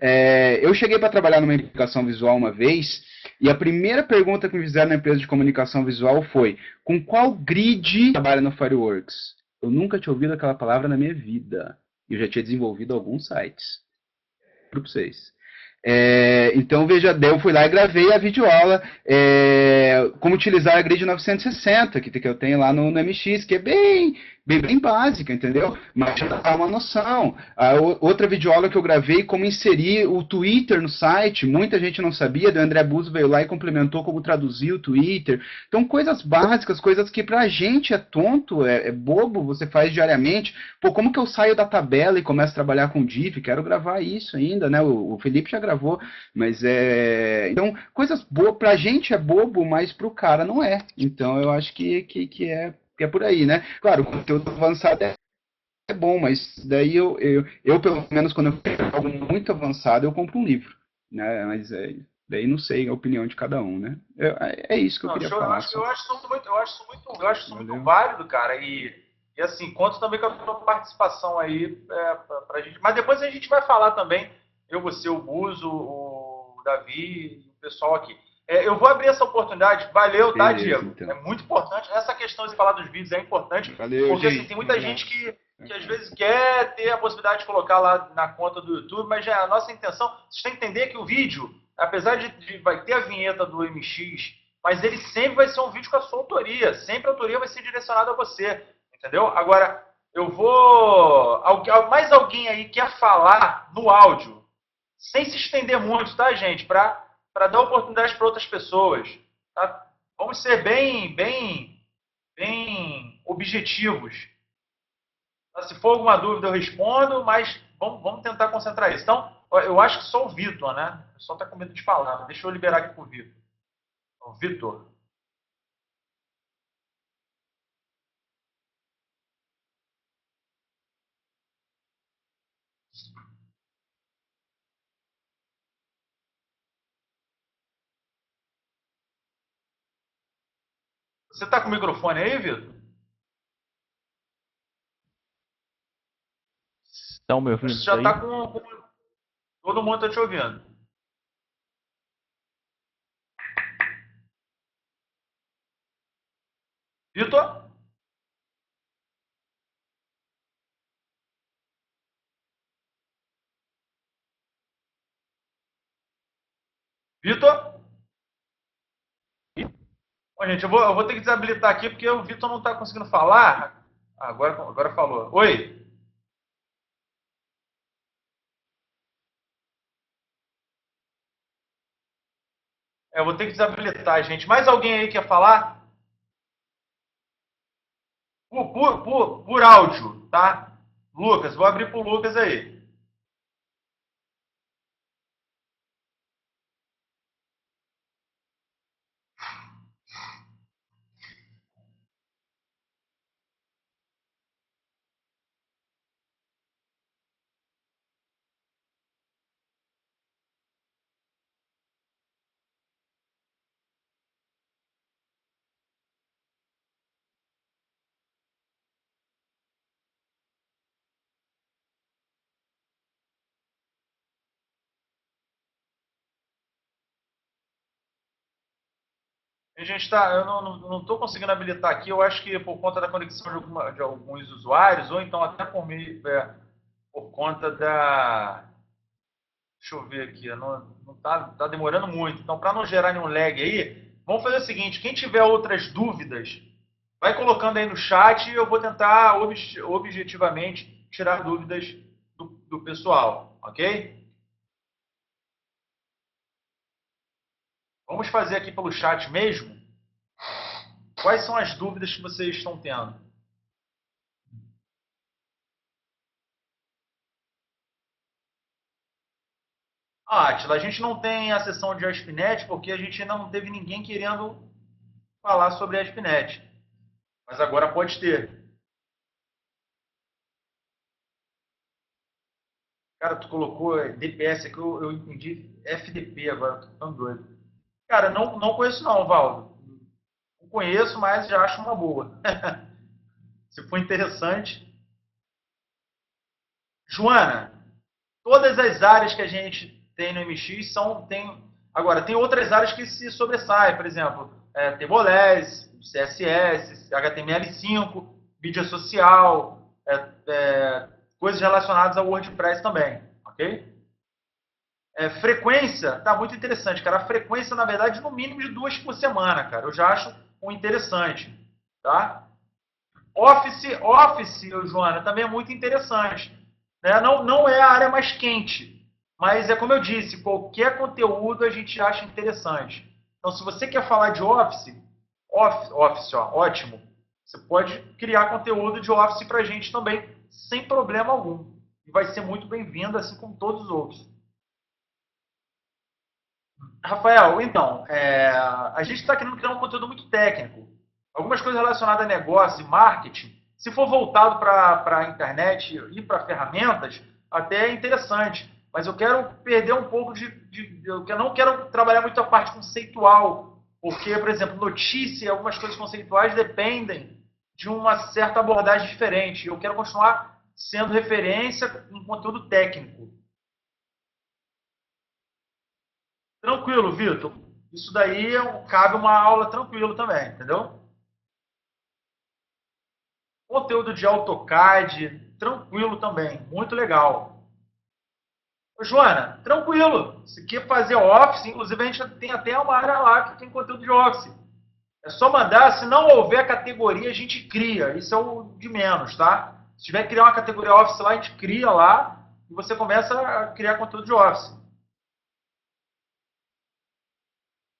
Eu cheguei para trabalhar numa comunicação visual uma vez, e a primeira pergunta que me fizeram na empresa de comunicação visual foi: com qual grid trabalha no Fireworks? Eu nunca tinha ouvido aquela palavra na minha vida. Eu já tinha desenvolvido alguns sites. Para vocês. Então, veja, eu fui lá e gravei a videoaula como utilizar a grid 960, que eu tenho lá no MX, que é bem básica, entendeu? Mas já dá uma noção. Outra videoaula que eu gravei, como inserir o Twitter no site, muita gente não sabia, o André Buzo veio lá e complementou como traduzir o Twitter. Então, coisas básicas, coisas que pra gente é tonto, é bobo, você faz diariamente. Pô, como que eu saio da tabela e começo a trabalhar com div? Quero gravar isso ainda, né? O Felipe já gravou, mas então, coisas boas, pra gente é bobo, mas pro cara não é. Então, eu acho que é por aí, né? Claro, o conteúdo avançado é bom, mas daí eu pelo menos, quando eu quero algo muito avançado, eu compro um livro, né? Mas daí não sei a opinião de cada um, né? É isso que eu queria falar. Eu acho isso muito válido, cara, e assim, conto também com a tua participação aí pra gente. Mas depois a gente vai falar também, eu, você, o Buzo, o Davi e o pessoal aqui. Eu vou abrir essa oportunidade. Valeu, tá, Diego? Então. É muito importante. Essa questão de falar dos vídeos é importante. Valeu, porque assim, tem muita gente que às vezes quer ter a possibilidade de colocar lá na conta do YouTube, mas já é a nossa intenção. Vocês têm que entender que o vídeo, apesar de vai ter a vinheta do MX, mas ele sempre vai ser um vídeo com a sua autoria. Sempre a autoria vai ser direcionada a você. Entendeu? Agora, eu vou... Mais alguém aí quer falar no áudio, sem se estender muito, tá, gente? Para dar oportunidade para outras pessoas. Tá? Vamos ser bem objetivos. Tá? Se for alguma dúvida, eu respondo, mas vamos tentar concentrar isso. Então, eu acho que só o Vitor, né? O pessoal está com medo de falar. Deixa eu liberar aqui para o Vitor. O Vitor. Você está com o microfone aí, Vitor? Estão me ouvindo? Você já está com... Todo mundo está te ouvindo. Vitor? Vitor? Bom, gente, eu vou ter que desabilitar aqui porque o Vitor não está conseguindo falar. Agora falou. Oi. Eu vou ter que desabilitar, gente. Mais alguém aí quer falar? Por áudio, tá? Lucas, vou abrir pro Lucas aí. A gente tá, eu não estou conseguindo habilitar aqui. Eu acho que por conta da conexão de alguns usuários, ou então até por conta da. Deixa eu ver aqui, não tá demorando muito. Então, para não gerar nenhum lag aí, vamos fazer o seguinte: quem tiver outras dúvidas, vai colocando aí no chat e eu vou tentar objetivamente tirar dúvidas do pessoal, ok? Vamos fazer aqui pelo chat mesmo. Quais são as dúvidas que vocês estão tendo? Atila, a gente não tem a sessão de ASP.NET porque a gente ainda não teve ninguém querendo falar sobre ASP.NET. Mas agora pode ter. Cara, tu colocou DPS aqui, eu entendi FDP agora, tô ficando doido. Cara, não conheço não, Valdo. Não conheço, mas já acho uma boa. Se for interessante. Joana, todas as áreas que a gente tem no MX tem. Agora, tem outras áreas que se sobressaem, por exemplo, Tembolés, CSS, HTML5, mídia social, coisas relacionadas ao WordPress também, ok? Frequência, tá muito interessante, cara. A frequência, na verdade, no mínimo de 2 por semana, cara. Eu já acho um interessante, tá? Office, Joana, também é muito interessante. Né? Não é a área mais quente, mas é como eu disse, qualquer conteúdo a gente acha interessante. Então, se você quer falar de Office, ó, ótimo. Você pode criar conteúdo de Office para a gente também, sem problema algum. E vai ser muito bem-vindo, assim como todos os outros. Rafael, então, a gente está querendo criar um conteúdo muito técnico. Algumas coisas relacionadas a negócio e marketing, se for voltado para a internet e para ferramentas, até é interessante. Mas eu quero perder um pouco eu não quero trabalhar muito a parte conceitual, porque, por exemplo, notícia e algumas coisas conceituais dependem de uma certa abordagem diferente. Eu quero continuar sendo referência em conteúdo técnico. Tranquilo, Vitor. Isso daí cabe uma aula tranquilo também, entendeu? Conteúdo de AutoCAD, tranquilo também, muito legal. Ô, Joana, tranquilo. Se quer fazer Office, inclusive a gente tem até uma área lá que tem conteúdo de Office. É só mandar, se não houver categoria, a gente cria. Isso é o de menos, tá? Se tiver que criar uma categoria Office lá, a gente cria lá e você começa a criar conteúdo de Office.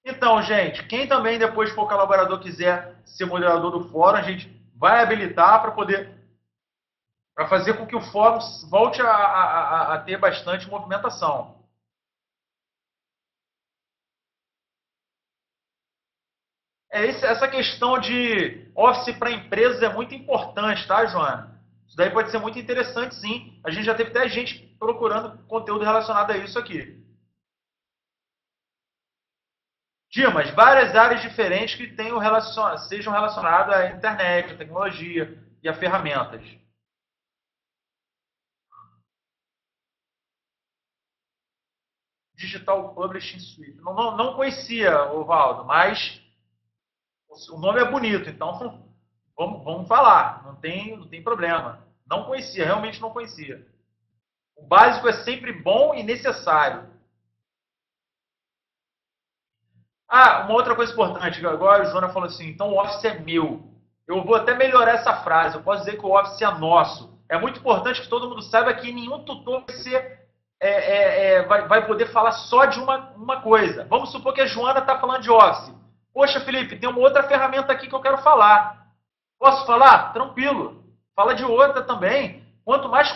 Então, gente, quem também depois for colaborador quiser ser moderador do fórum, a gente vai habilitar para fazer com que o fórum volte a ter bastante movimentação. Essa questão de Office para empresas é muito importante, tá, Joana? Isso daí pode ser muito interessante, sim. A gente já teve até gente procurando conteúdo relacionado a isso aqui. Dimas, várias áreas diferentes que sejam relacionadas à internet, à tecnologia e a ferramentas. Digital Publishing Suite. Não conhecia, Ovaldo, mas o nome é bonito, então vamos falar, não tem problema. Não conhecia, realmente não conhecia. O básico é sempre bom e necessário. Ah, uma outra coisa importante, agora o Jonas falou assim, então o Office é meu. Eu vou até melhorar essa frase, eu posso dizer que o Office é nosso. É muito importante que todo mundo saiba que nenhum tutor vai poder falar só de uma coisa. Vamos supor que a Joana está falando de Office. Poxa, Felipe, tem uma outra ferramenta aqui que eu quero falar. Posso falar? Tranquilo. Fala de outra também. Quanto mais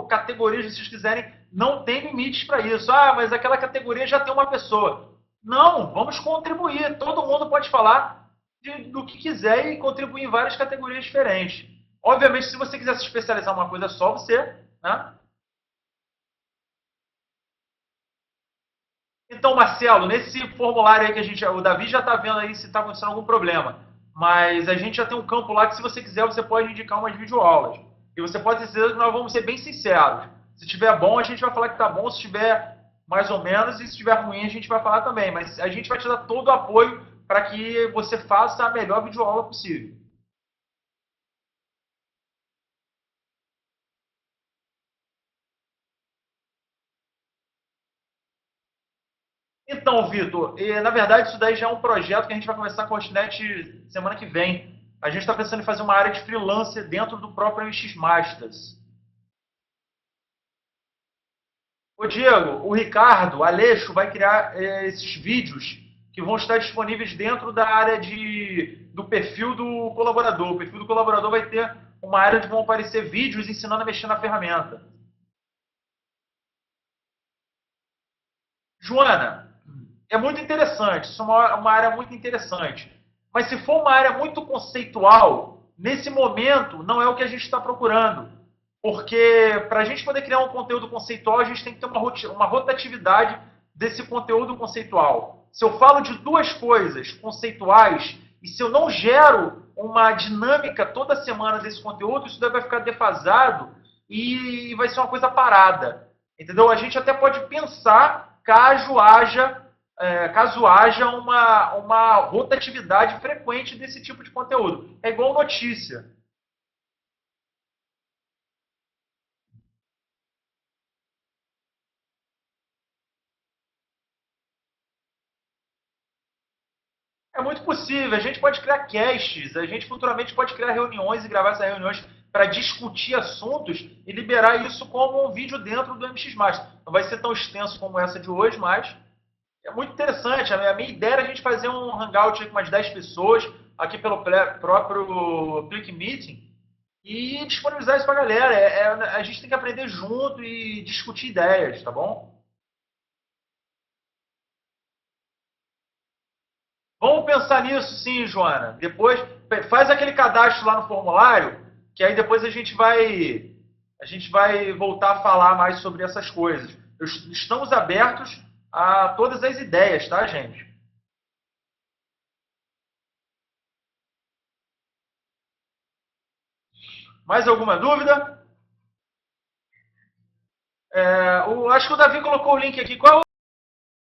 categorias vocês quiserem, não tem limites para isso. Ah, mas aquela categoria já tem uma pessoa. Não, vamos contribuir. Todo mundo pode falar do que quiser e contribuir em várias categorias diferentes. Obviamente, se você quiser se especializar em uma coisa só, você, né? Então, Marcelo, nesse formulário aí que o Davi já está vendo aí se está acontecendo algum problema. Mas a gente já tem um campo lá que, se você quiser, você pode indicar umas videoaulas. E você pode ter certeza que nós vamos ser bem sinceros. Se estiver bom, a gente vai falar que está bom. Se estiver mais ou menos, e se estiver ruim, a gente vai falar também. Mas a gente vai te dar todo o apoio para que você faça a melhor videoaula possível. Então, Vitor, na verdade isso daí já é um projeto que a gente vai começar com a Hostnet semana que vem. A gente está pensando em fazer uma área de freelancer dentro do próprio MX Masters. Ô Diego, o Ricardo Aleixo vai criar esses vídeos que vão estar disponíveis dentro da área do perfil do colaborador. O perfil do colaborador vai ter uma área onde vão aparecer vídeos ensinando a mexer na ferramenta. Joana, é muito interessante, isso é uma área muito interessante. Mas se for uma área muito conceitual, nesse momento não é o que a gente está procurando. Porque para a gente poder criar um conteúdo conceitual, a gente tem que ter uma rotatividade desse conteúdo conceitual. Se eu falo de duas coisas conceituais e se eu não gero uma dinâmica toda semana desse conteúdo, isso daí vai ficar defasado e vai ser uma coisa parada. Entendeu? A gente até pode pensar caso haja uma rotatividade frequente desse tipo de conteúdo. É igual notícia. É muito possível. A gente pode criar casts, a gente futuramente pode criar reuniões e gravar essas reuniões para discutir assuntos e liberar isso como um vídeo dentro do MX Master. Não vai ser tão extenso como essa de hoje, mas é muito interessante. A minha ideia era a gente fazer um hangout com umas 10 pessoas aqui pelo próprio Click Meeting e disponibilizar isso para a galera. A gente tem que aprender junto e discutir ideias, tá bom? Vamos pensar nisso sim, Joana. Depois faz aquele cadastro lá no formulário, que aí depois a gente vai voltar a falar mais sobre essas coisas. Estamos abertos a todas as ideias, tá, gente? Mais alguma dúvida? Acho que o Davi colocou o link aqui. Qual